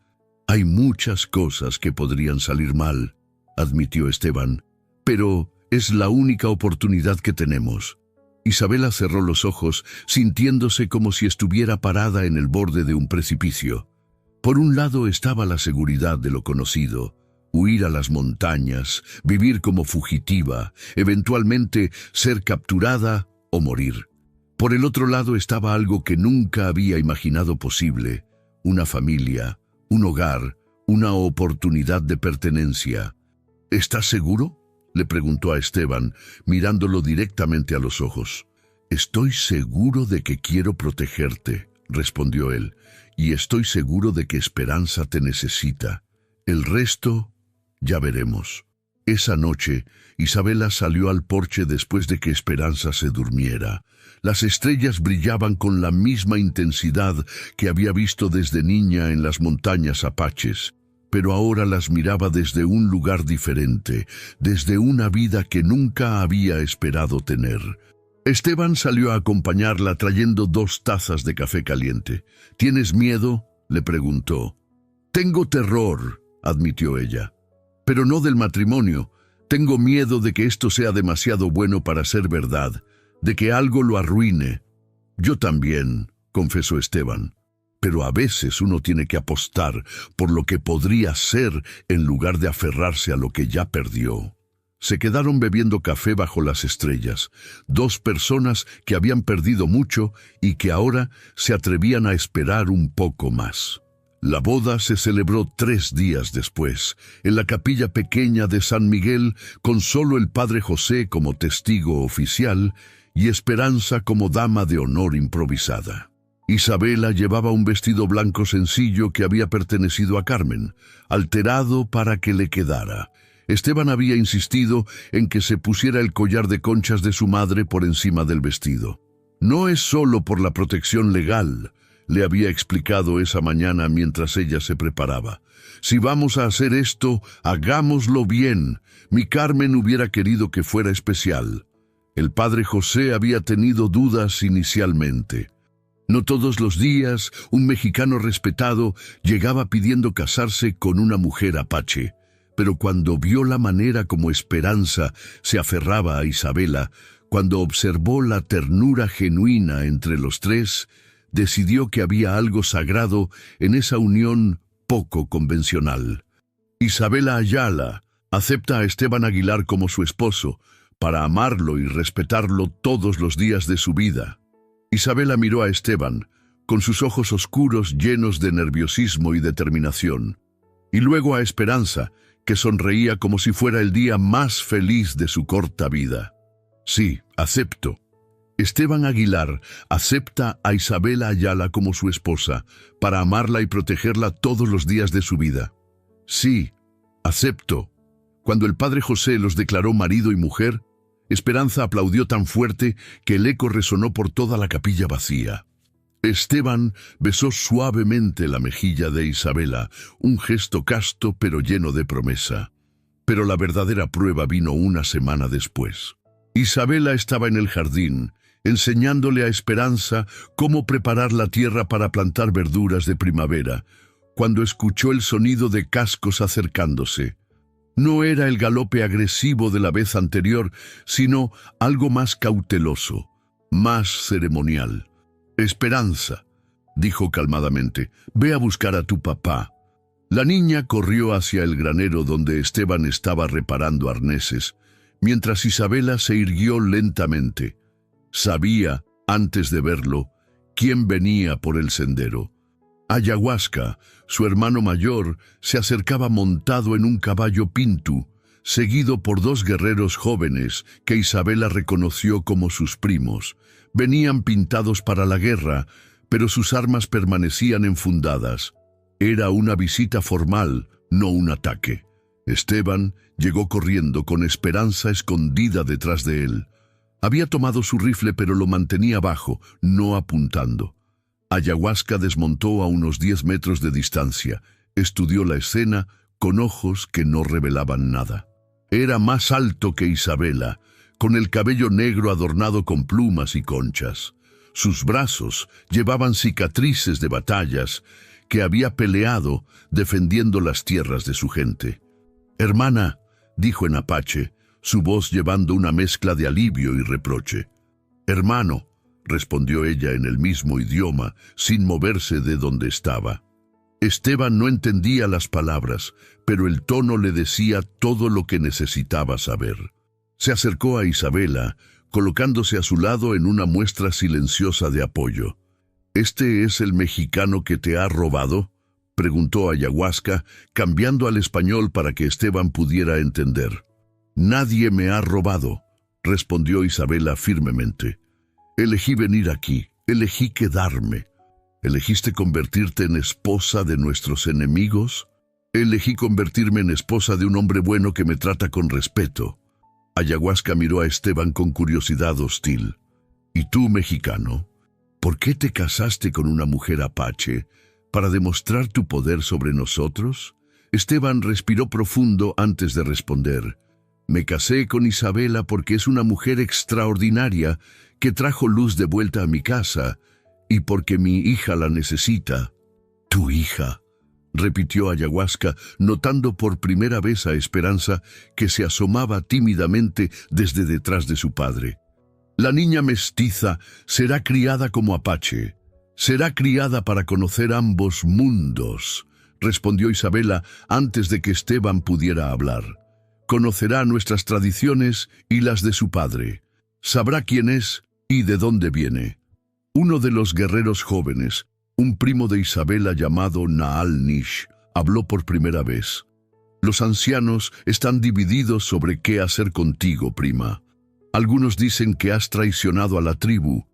«Hay muchas cosas que podrían salir mal», admitió Esteban, «pero es la única oportunidad que tenemos». Isabela cerró los ojos, sintiéndose como si estuviera parada en el borde de un precipicio. Por un lado estaba la seguridad de lo conocido, huir a las montañas, vivir como fugitiva, eventualmente ser capturada o morir. Por el otro lado estaba algo que nunca había imaginado posible, una familia, un hogar, una oportunidad de pertenencia. ¿Estás seguro?, le preguntó a Esteban, mirándolo directamente a los ojos. «Estoy seguro de que quiero protegerte», respondió él, «y estoy seguro de que Esperanza te necesita. El resto, ya veremos». Esa noche, Isabela salió al porche después de que Esperanza se durmiera. Las estrellas brillaban con la misma intensidad que había visto desde niña en las montañas apaches, pero ahora las miraba desde un lugar diferente, desde una vida que nunca había esperado tener. Esteban salió a acompañarla trayendo 2 tazas de café caliente. «¿Tienes miedo?», le preguntó. «Tengo terror», admitió ella. «Pero no del matrimonio. Tengo miedo de que esto sea demasiado bueno para ser verdad, de que algo lo arruine». «Yo también», confesó Esteban. «Pero a veces uno tiene que apostar por lo que podría ser en lugar de aferrarse a lo que ya perdió». Se quedaron bebiendo café bajo las estrellas, 2 personas que habían perdido mucho y que ahora se atrevían a esperar un poco más. La boda se celebró 3 días después, en la capilla pequeña de San Miguel, con solo el padre José como testigo oficial y Esperanza como dama de honor improvisada. Isabela llevaba un vestido blanco sencillo que había pertenecido a Carmen, alterado para que le quedara. Esteban había insistido en que se pusiera el collar de conchas de su madre por encima del vestido. «No es solo por la protección legal», le había explicado esa mañana mientras ella se preparaba. «Si vamos a hacer esto, hagámoslo bien. Mi Carmen hubiera querido que fuera especial». El padre José había tenido dudas inicialmente. No todos los días un mexicano respetado llegaba pidiendo casarse con una mujer apache, pero cuando vio la manera como Esperanza se aferraba a Isabela, cuando observó la ternura genuina entre los 3, decidió que había algo sagrado en esa unión poco convencional. Isabela Ayala acepta a Esteban Aguilar como su esposo, para amarlo y respetarlo todos los días de su vida. Isabela miró a Esteban, con sus ojos oscuros llenos de nerviosismo y determinación, y luego a Esperanza, que sonreía como si fuera el día más feliz de su corta vida. «Sí, acepto». Esteban Aguilar acepta a Isabela Ayala como su esposa, para amarla y protegerla todos los días de su vida. «Sí, acepto». Cuando el padre José los declaró marido y mujer, Esperanza aplaudió tan fuerte que el eco resonó por toda la capilla vacía. Esteban besó suavemente la mejilla de Isabela, un gesto casto pero lleno de promesa. Pero la verdadera prueba vino una semana después. Isabela estaba en el jardín, enseñándole a Esperanza cómo preparar la tierra para plantar verduras de primavera, cuando escuchó el sonido de cascos acercándose. No era el galope agresivo de la vez anterior, sino algo más cauteloso, más ceremonial. «Esperanza», dijo calmadamente, «ve a buscar a tu papá». La niña corrió hacia el granero donde Esteban estaba reparando arneses, mientras Isabela se irguió lentamente. Sabía, antes de verlo, quién venía por el sendero. Ayahuasca, su hermano mayor, se acercaba montado en un caballo pintu, seguido por 2 guerreros jóvenes que Isabela reconoció como sus primos. Venían pintados para la guerra, pero sus armas permanecían enfundadas. Era una visita formal, no un ataque. Esteban llegó corriendo con Esperanza escondida detrás de él. Había tomado su rifle pero lo mantenía bajo, no apuntando. Ayahuasca desmontó a unos 10 metros de distancia, estudió la escena con ojos que no revelaban nada. Era más alto que Isabela, con el cabello negro adornado con plumas y conchas. Sus brazos llevaban cicatrices de batallas que había peleado defendiendo las tierras de su gente. «Hermana», dijo en apache, su voz llevando una mezcla de alivio y reproche, Hermano, respondió ella en el mismo idioma, sin moverse de donde estaba. Esteban no entendía las palabras, pero el tono le decía todo lo que necesitaba saber. Se acercó a Isabela, colocándose a su lado en una muestra silenciosa de apoyo. ¿Este es el mexicano que te ha robado?, preguntó Ayahuasca, cambiando al español para que Esteban pudiera entender. Nadie me ha robado, respondió Isabela firmemente. Elegí venir aquí, elegí quedarme. ¿Elegiste convertirte en esposa de nuestros enemigos? Elegí convertirme en esposa de un hombre bueno que me trata con respeto. Ayahuasca miró a Esteban con curiosidad hostil. ¿Y tú, mexicano? ¿Por qué te casaste con una mujer apache? ¿Para demostrar tu poder sobre nosotros? Esteban respiró profundo antes de responder. Me casé con Isabela porque es una mujer extraordinaria que trajo luz de vuelta a mi casa y porque mi hija la necesita. ¿Tu hija?, repitió Ayahuasca, notando por primera vez a Esperanza que se asomaba tímidamente desde detrás de su padre. La niña mestiza será criada como apache. Será criada para conocer ambos mundos, respondió Isabela antes de que Esteban pudiera hablar. Conocerá nuestras tradiciones y las de su padre. Sabrá quién es y de dónde viene. Uno de los guerreros jóvenes, un primo de Isabela llamado Naal-Nish, habló por primera vez. Los ancianos están divididos sobre qué hacer contigo, prima. Algunos dicen que has traicionado a la tribu.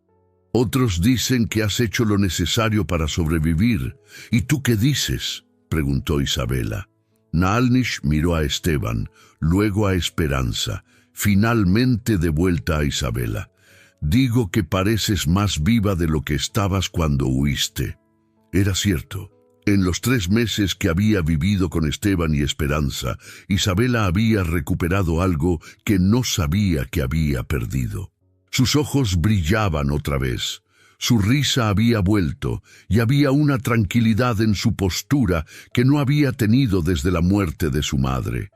Otros dicen que has hecho lo necesario para sobrevivir. ¿Y tú qué dices?, preguntó Isabela. Naal-Nish miró a Esteban, luego a Esperanza, finalmente de vuelta a Isabela. Digo que pareces más viva de lo que estabas cuando huiste. Era cierto. En los 3 meses que había vivido con Esteban y Esperanza, Isabela había recuperado algo que no sabía que había perdido. Sus ojos brillaban otra vez. Su risa había vuelto y había una tranquilidad en su postura que no había tenido desde la muerte de su madre.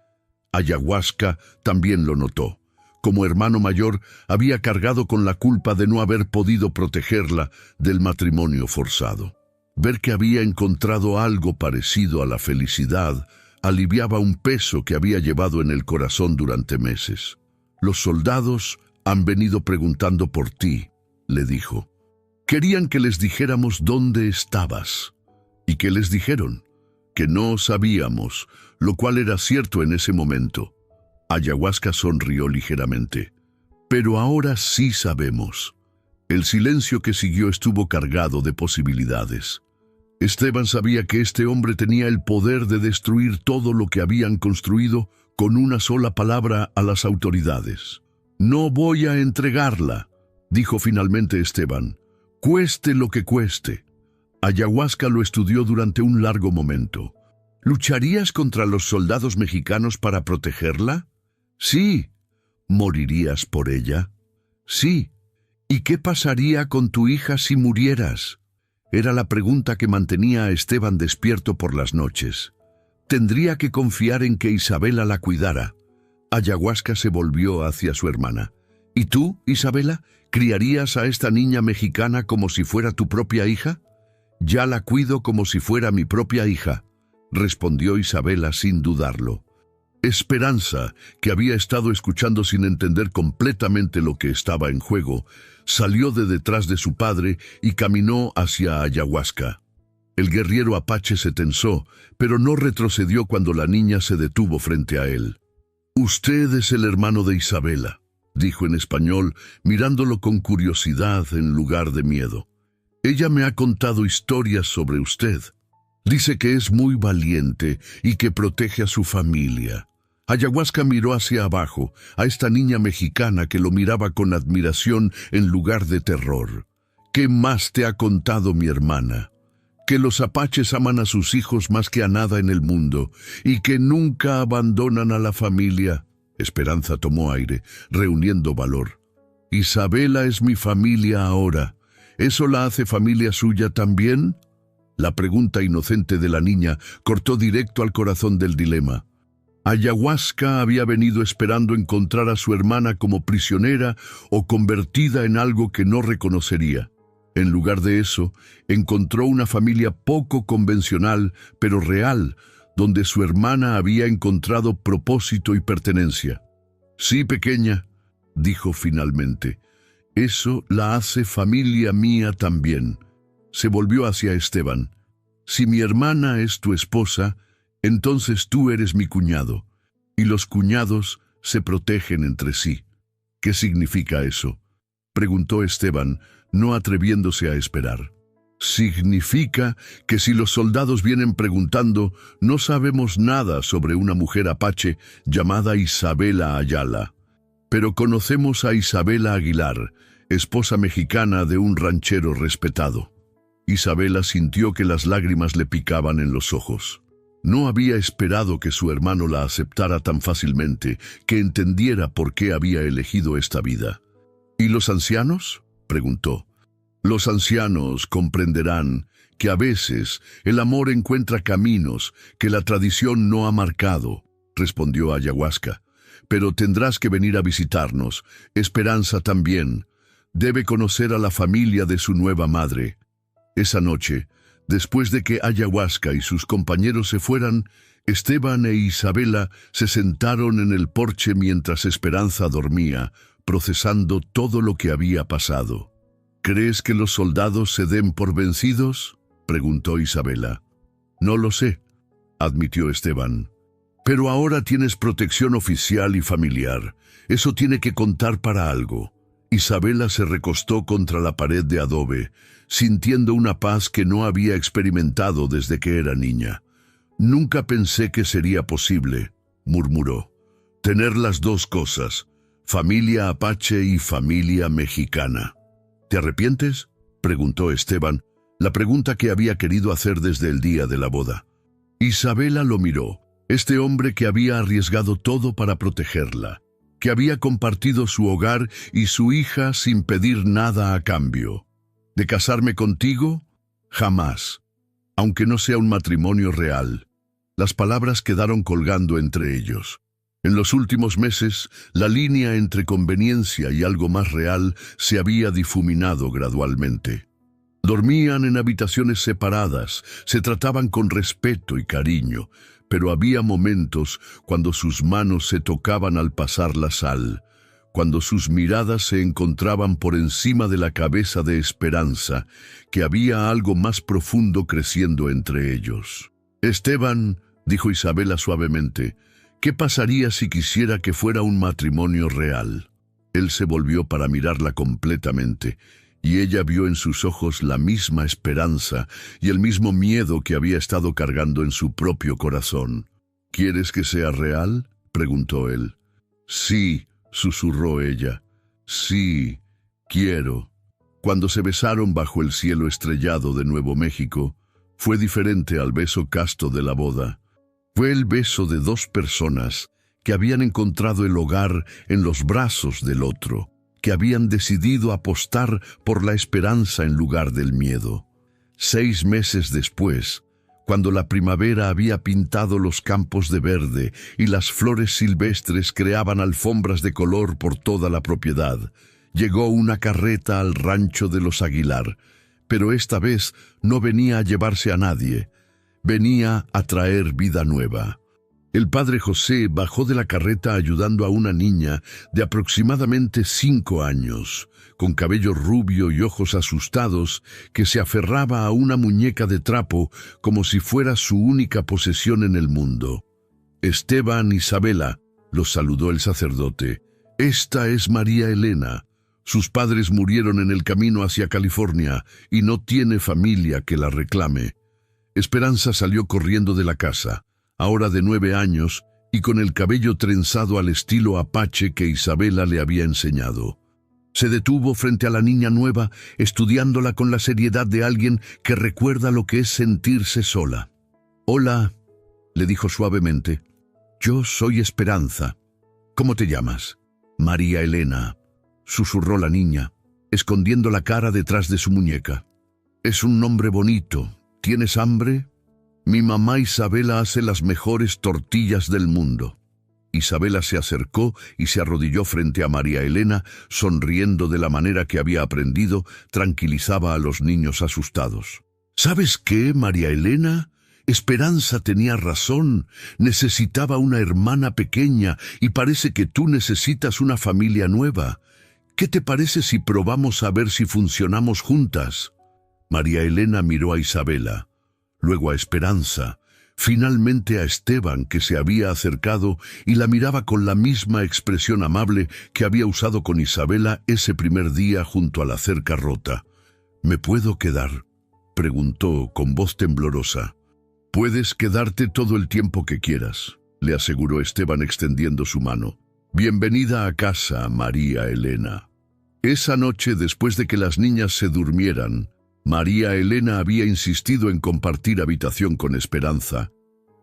Ayahuasca también lo notó. Como hermano mayor, había cargado con la culpa de no haber podido protegerla del matrimonio forzado. Ver que había encontrado algo parecido a la felicidad aliviaba un peso que había llevado en el corazón durante meses. Los soldados han venido preguntando por ti, le dijo. Querían que les dijéramos dónde estabas. ¿Y qué les dijeron? Que no sabíamos, lo cual era cierto en ese momento. Ayahuasca sonrió ligeramente. Pero ahora sí sabemos. El silencio que siguió estuvo cargado de posibilidades. Esteban sabía que este hombre tenía el poder de destruir todo lo que habían construido con una sola palabra a las autoridades. No voy a entregarla, dijo finalmente Esteban, cueste lo que cueste. Ayahuasca lo estudió durante un largo momento. ¿Lucharías contra los soldados mexicanos para protegerla? Sí. ¿Morirías por ella? Sí. ¿Y qué pasaría con tu hija si murieras? Era la pregunta que mantenía a Esteban despierto por las noches. Tendría que confiar en que Isabela la cuidara. Ayahuasca se volvió hacia su hermana. ¿Y tú, Isabela, criarías a esta niña mexicana como si fuera tu propia hija? Ya la cuido como si fuera mi propia hija, respondió Isabela sin dudarlo. Esperanza, que había estado escuchando sin entender completamente lo que estaba en juego, salió de detrás de su padre y caminó hacia Ayahuasca. El guerrero apache se tensó, pero no retrocedió cuando la niña se detuvo frente a él. «Usted es el hermano de Isabela», dijo en español, mirándolo con curiosidad en lugar de miedo. «Ella me ha contado historias sobre usted. Dice que es muy valiente y que protege a su familia». Ayahuasca miró hacia abajo, a esta niña mexicana que lo miraba con admiración en lugar de terror. «¿Qué más te ha contado mi hermana?» «Que los apaches aman a sus hijos más que a nada en el mundo y que nunca abandonan a la familia». Esperanza tomó aire, reuniendo valor. «Isabela es mi familia ahora. ¿Eso la hace familia suya también?» La pregunta inocente de la niña cortó directo al corazón del dilema. Ayahuasca había venido esperando encontrar a su hermana como prisionera o convertida en algo que no reconocería. En lugar de eso, encontró una familia poco convencional, pero real, donde su hermana había encontrado propósito y pertenencia. «Sí, pequeña», dijo finalmente, «eso la hace familia mía también». Se volvió hacia Esteban. «Si mi hermana es tu esposa, entonces tú eres mi cuñado, y los cuñados se protegen entre sí». «¿Qué significa eso?», preguntó Esteban, no atreviéndose a esperar. «Significa que si los soldados vienen preguntando, no sabemos nada sobre una mujer apache llamada Isabela Ayala. Pero conocemos a Isabela Aguilar, esposa mexicana de un ranchero respetado». Isabela sintió que las lágrimas le picaban en los ojos. No había esperado que su hermano la aceptara tan fácilmente, que entendiera por qué había elegido esta vida. «¿Y los ancianos?», preguntó. «Los ancianos comprenderán que a veces el amor encuentra caminos que la tradición no ha marcado», respondió Ayahuasca. «Pero tendrás que venir a visitarnos. Esperanza también. Debe conocer a la familia de su nueva madre». Esa noche, después de que Ayahuasca y sus compañeros se fueran, Esteban e Isabela se sentaron en el porche mientras Esperanza dormía, procesando todo lo que había pasado. «¿Crees que los soldados se den por vencidos?», preguntó Isabela. «No lo sé», admitió Esteban. «Pero ahora tienes protección oficial y familiar. Eso tiene que contar para algo». Isabela se recostó contra la pared de adobe, sintiendo una paz que no había experimentado desde que era niña. «Nunca pensé que sería posible», murmuró, «tener las dos cosas, familia apache y familia mexicana». «¿Te arrepientes?», preguntó Esteban, la pregunta que había querido hacer desde el día de la boda. Isabela lo miró, este hombre que había arriesgado todo para protegerla, que había compartido su hogar y su hija sin pedir nada a cambio. «¿De casarme contigo? Jamás, aunque no sea un matrimonio real». Las palabras quedaron colgando entre ellos. En los últimos meses, la línea entre conveniencia y algo más real se había difuminado gradualmente. Dormían en habitaciones separadas, se trataban con respeto y cariño, pero había momentos cuando sus manos se tocaban al pasar la sal, cuando sus miradas se encontraban por encima de la cabeza de Esperanza, que había algo más profundo creciendo entre ellos. «Esteban», dijo Isabela suavemente, «¿qué pasaría si quisiera que fuera un matrimonio real?». Él se volvió para mirarla completamente, y ella vio en sus ojos la misma esperanza y el mismo miedo que había estado cargando en su propio corazón. «¿Quieres que sea real?», preguntó él. «Sí», susurró ella. «Sí, quiero». Cuando se besaron bajo el cielo estrellado de Nuevo México, fue diferente al beso casto de la boda. Fue el beso de dos personas que habían encontrado el hogar en los brazos del otro, que habían decidido apostar por la esperanza en lugar del miedo. 6 meses después, cuando la primavera había pintado los campos de verde y las flores silvestres creaban alfombras de color por toda la propiedad, llegó una carreta al rancho de los Aguilar, pero esta vez no venía a llevarse a nadie, venía a traer vida nueva. El padre José bajó de la carreta ayudando a una niña de aproximadamente 5 años, con cabello rubio y ojos asustados, que se aferraba a una muñeca de trapo como si fuera su única posesión en el mundo. «Esteban, Isabela», los saludó el sacerdote, «esta es María Elena. Sus padres murieron en el camino hacia California y no tiene familia que la reclame». Esperanza salió corriendo de la casa, ahora de 9 años, y con el cabello trenzado al estilo apache que Isabela le había enseñado. Se detuvo frente a la niña nueva, estudiándola con la seriedad de alguien que recuerda lo que es sentirse sola. «Hola», le dijo suavemente. «Yo soy Esperanza». «¿Cómo te llamas?» «María Elena», susurró la niña, escondiendo la cara detrás de su muñeca. «Es un nombre bonito. ¿Tienes hambre?» Mi mamá Isabela hace las mejores tortillas del mundo. Isabela se acercó y se arrodilló frente a María Elena, sonriendo de la manera que había aprendido, tranquilizaba a los niños asustados. ¿Sabes qué, María Elena? Esperanza tenía razón, necesitaba una hermana pequeña y parece que tú necesitas una familia nueva. ¿Qué te parece si probamos a ver si funcionamos juntas? María Elena miró a Isabela, luego a Esperanza, finalmente a Esteban, que se había acercado y la miraba con la misma expresión amable que había usado con Isabela ese primer día junto a la cerca rota. ¿Me puedo quedar?, preguntó con voz temblorosa. «Puedes quedarte todo el tiempo que quieras», le aseguró Esteban extendiendo su mano. «Bienvenida a casa, María Elena». Esa noche, después de que las niñas se durmieran, María Elena había insistido en compartir habitación con Esperanza.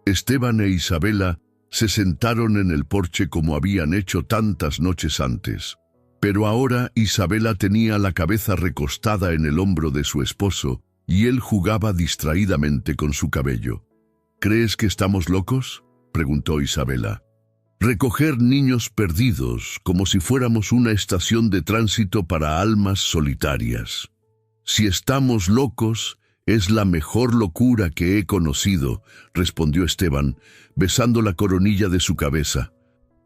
Esteban e Isabela se sentaron en el porche como habían hecho tantas noches antes. Pero ahora Isabela tenía la cabeza recostada en el hombro de su esposo y él jugaba distraídamente con su cabello. «¿Crees que estamos locos?», preguntó Isabela. «Recoger niños perdidos como si fuéramos una estación de tránsito para almas solitarias. Si estamos locos, es la mejor locura que he conocido», respondió Esteban, besando la coronilla de su cabeza.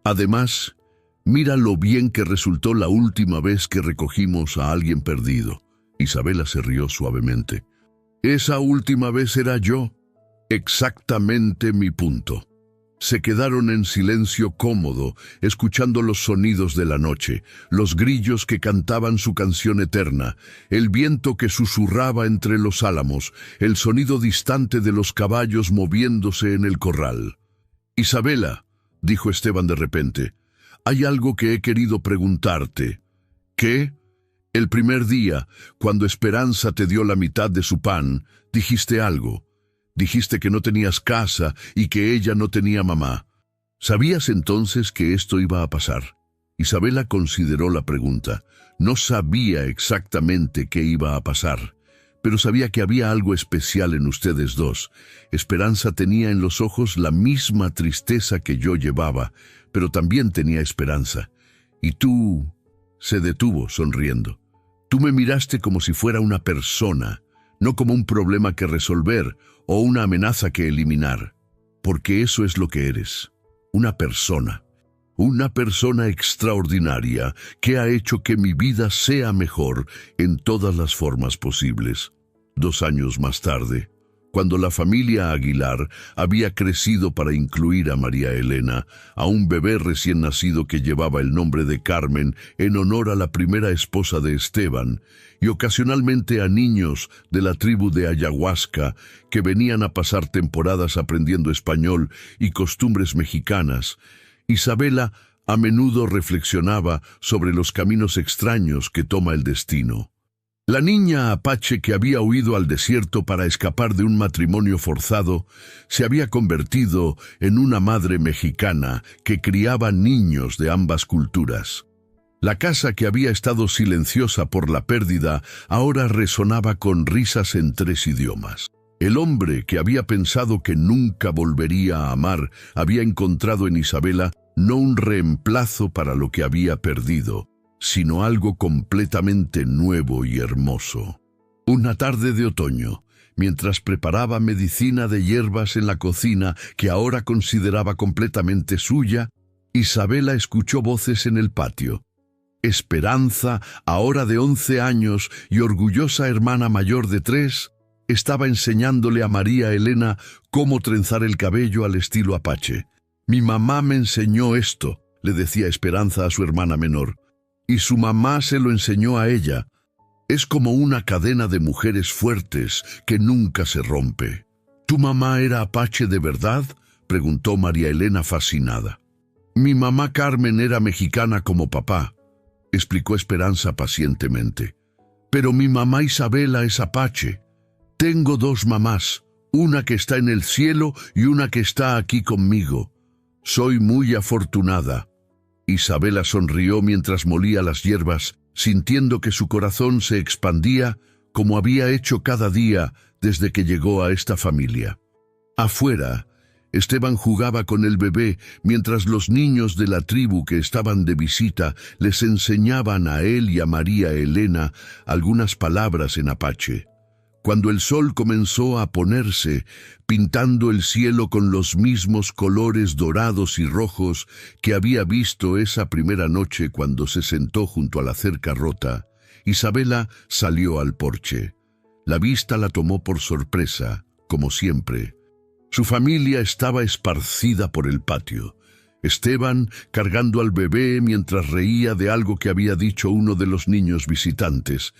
«Además, mira lo bien que resultó la última vez que recogimos a alguien perdido». Isabela se rió suavemente. «Esa última vez era yo. Exactamente mi punto». Se quedaron en silencio cómodo, escuchando los sonidos de la noche, los grillos que cantaban su canción eterna, el viento que susurraba entre los álamos, el sonido distante de los caballos moviéndose en el corral. «Isabela», dijo Esteban de repente, «hay algo que he querido preguntarte». «¿Qué?» «El primer día, cuando Esperanza te dio la mitad de su pan, dijiste algo. Dijiste que no tenías casa y que ella no tenía mamá. ¿Sabías entonces que esto iba a pasar?». Isabela consideró la pregunta. No sabía exactamente qué iba a pasar, pero sabía que había algo especial en ustedes dos. Esperanza tenía en los ojos la misma tristeza que yo llevaba, pero también tenía esperanza. Y tú... Se detuvo, sonriendo. «Tú me miraste como si fuera una persona, no como un problema que resolver o una amenaza que eliminar, porque eso es lo que eres, una persona extraordinaria que ha hecho que mi vida sea mejor en todas las formas posibles». 2 años más tarde, cuando la familia Aguilar había crecido para incluir a María Elena, a un bebé recién nacido que llevaba el nombre de Carmen en honor a la primera esposa de Esteban, y ocasionalmente a niños de la tribu de Ayahuasca que venían a pasar temporadas aprendiendo español y costumbres mexicanas, Isabela a menudo reflexionaba sobre los caminos extraños que toma el destino. La niña apache que había huido al desierto para escapar de un matrimonio forzado se había convertido en una madre mexicana que criaba niños de ambas culturas. La casa que había estado silenciosa por la pérdida ahora resonaba con risas en 3 idiomas. El hombre que había pensado que nunca volvería a amar había encontrado en Isabela no un reemplazo para lo que había perdido, sino algo completamente nuevo y hermoso. Una tarde de otoño, mientras preparaba medicina de hierbas en la cocina que ahora consideraba completamente suya, Isabela escuchó voces en el patio. Esperanza, ahora de 11 años y orgullosa hermana mayor de 3, estaba enseñándole a María Elena cómo trenzar el cabello al estilo apache. «Mi mamá me enseñó esto», le decía Esperanza a su hermana menor. «Y su mamá se lo enseñó a ella. Es como una cadena de mujeres fuertes que nunca se rompe». «¿Tu mamá era apache de verdad?», preguntó María Elena fascinada. «Mi mamá Carmen era mexicana como papá», explicó Esperanza pacientemente. «Pero mi mamá Isabela es apache. Tengo 2 mamás, una que está en el cielo y una que está aquí conmigo. Soy muy afortunada». Isabela sonrió mientras molía las hierbas, sintiendo que su corazón se expandía como había hecho cada día desde que llegó a esta familia. Afuera, Esteban jugaba con el bebé mientras los niños de la tribu que estaban de visita les enseñaban a él y a María Elena algunas palabras en apache. Cuando el sol comenzó a ponerse, pintando el cielo con los mismos colores dorados y rojos que había visto esa primera noche cuando se sentó junto a la cerca rota, Isabela salió al porche. La vista la tomó por sorpresa, como siempre. Su familia estaba esparcida por el patio. Esteban cargando al bebé mientras reía de algo que había dicho uno de los niños visitantes.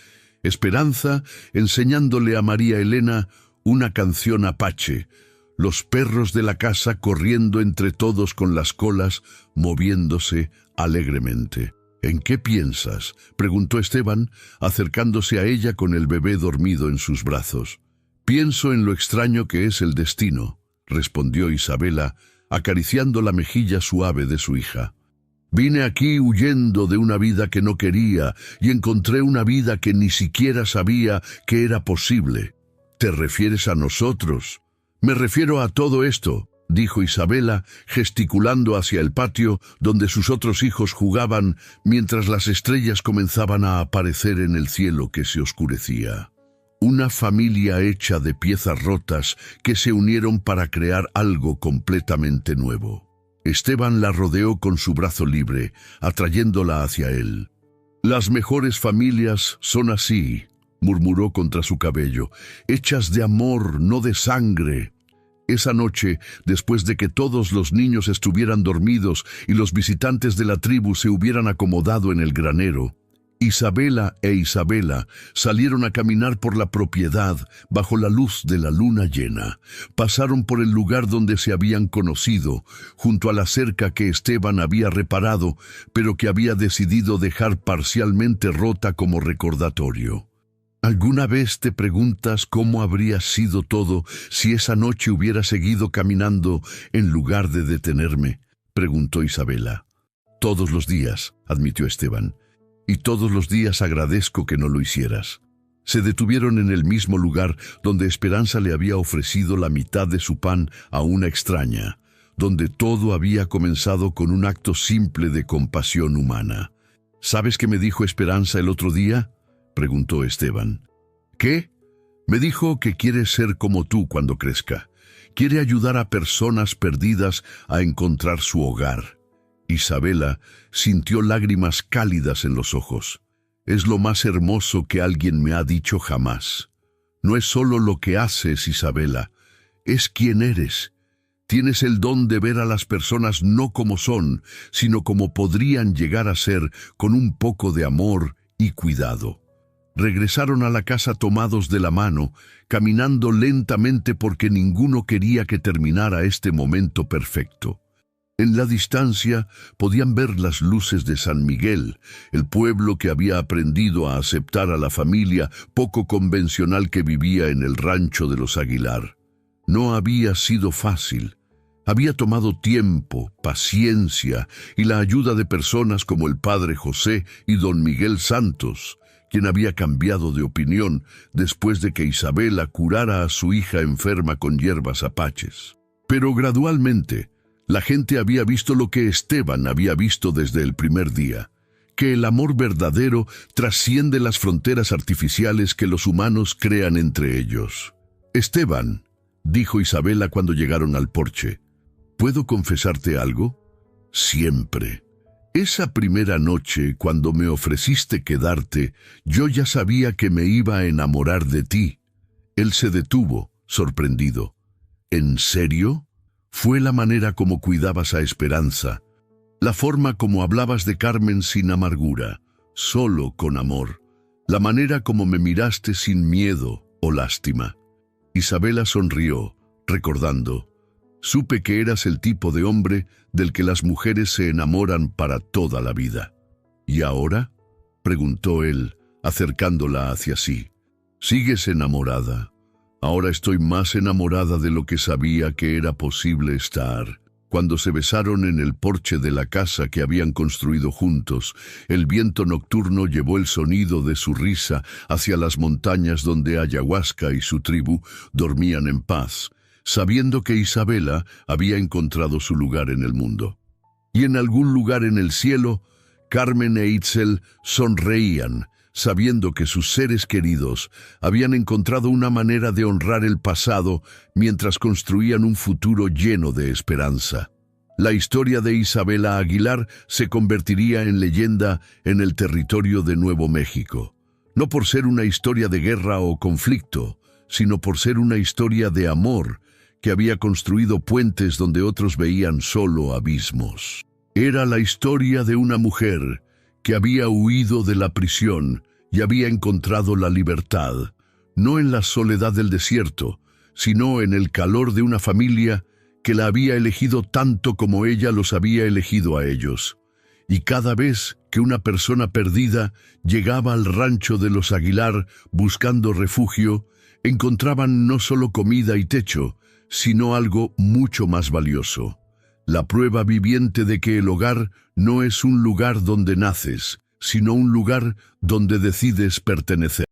Esperanza enseñándole a María Elena una canción apache. Los perros de la casa corriendo entre todos con las colas, moviéndose alegremente. —¿En qué piensas? —preguntó Esteban, acercándose a ella con el bebé dormido en sus brazos. —Pienso en lo extraño que es el destino —respondió Isabela, acariciando la mejilla suave de su hija. Vine aquí huyendo de una vida que no quería y encontré una vida que ni siquiera sabía que era posible. ¿Te refieres a nosotros? Me refiero a todo esto, dijo Isabela, gesticulando hacia el patio donde sus otros hijos jugaban mientras las estrellas comenzaban a aparecer en el cielo que se oscurecía. Una familia hecha de piezas rotas que se unieron para crear algo completamente nuevo. Esteban la rodeó con su brazo libre, atrayéndola hacia él. «Las mejores familias son así», murmuró contra su cabello, «hechas de amor, no de sangre». Esa noche, después de que todos los niños estuvieran dormidos y los visitantes de la tribu se hubieran acomodado en el granero, Isabela e Isabela salieron a caminar por la propiedad bajo la luz de la luna llena. Pasaron por el lugar donde se habían conocido, junto a la cerca que Esteban había reparado, pero que había decidido dejar parcialmente rota como recordatorio. ¿Alguna vez te preguntas cómo habría sido todo si esa noche hubiera seguido caminando en lugar de detenerme?, preguntó Isabela. Todos los días, admitió Esteban. Y todos los días agradezco que no lo hicieras. Se detuvieron en el mismo lugar donde Esperanza le había ofrecido la mitad de su pan a una extraña, donde todo había comenzado con un acto simple de compasión humana. ¿Sabes qué me dijo Esperanza el otro día?, preguntó Esteban. ¿Qué? Me dijo que quiere ser como tú cuando crezca. Quiere ayudar a personas perdidas a encontrar su hogar. Isabela sintió lágrimas cálidas en los ojos. Es lo más hermoso que alguien me ha dicho jamás. No es solo lo que haces, Isabela, es quién eres. Tienes el don de ver a las personas no como son, sino como podrían llegar a ser con un poco de amor y cuidado. Regresaron a la casa tomados de la mano, caminando lentamente porque ninguno quería que terminara este momento perfecto. En la distancia podían ver las luces de San Miguel, el pueblo que había aprendido a aceptar a la familia poco convencional que vivía en el rancho de los Aguilar. No había sido fácil. Había tomado tiempo, paciencia y la ayuda de personas como el padre José y don Miguel Santos, quien había cambiado de opinión después de que Isabela curara a su hija enferma con hierbas apaches. Pero gradualmente, la gente había visto lo que Esteban había visto desde el primer día, que el amor verdadero trasciende las fronteras artificiales que los humanos crean entre ellos. «Esteban», dijo Isabela cuando llegaron al porche, «¿puedo confesarte algo?» «Siempre. Esa primera noche, cuando me ofreciste quedarte, yo ya sabía que me iba a enamorar de ti». Él se detuvo, sorprendido. «¿En serio?» Fue la manera como cuidabas a Esperanza, la forma como hablabas de Carmen sin amargura, solo con amor, la manera como me miraste sin miedo o lástima. Isabela sonrió, recordando. Supe que eras el tipo de hombre del que las mujeres se enamoran para toda la vida. ¿Y ahora?, preguntó él, acercándola hacia sí. ¿Sigues enamorada? Ahora estoy más enamorada de lo que sabía que era posible estar. Cuando se besaron en el porche de la casa que habían construido juntos, el viento nocturno llevó el sonido de su risa hacia las montañas donde Ayahuasca y su tribu dormían en paz, sabiendo que Isabela había encontrado su lugar en el mundo. Y en algún lugar en el cielo, Carmen e Itzel sonreían, sabiendo que sus seres queridos habían encontrado una manera de honrar el pasado mientras construían un futuro lleno de esperanza. La historia de Isabela Aguilar se convertiría en leyenda en el territorio de Nuevo México, no por ser una historia de guerra o conflicto, sino por ser una historia de amor que había construido puentes donde otros veían solo abismos. Era la historia de una mujer que había huido de la prisión y había encontrado la libertad, no en la soledad del desierto, sino en el calor de una familia que la había elegido tanto como ella los había elegido a ellos. Y cada vez que una persona perdida llegaba al rancho de los Aguilar buscando refugio, encontraban no solo comida y techo, sino algo mucho más valioso: la prueba viviente de que el hogar no es un lugar donde naces, sino un lugar donde decides pertenecer.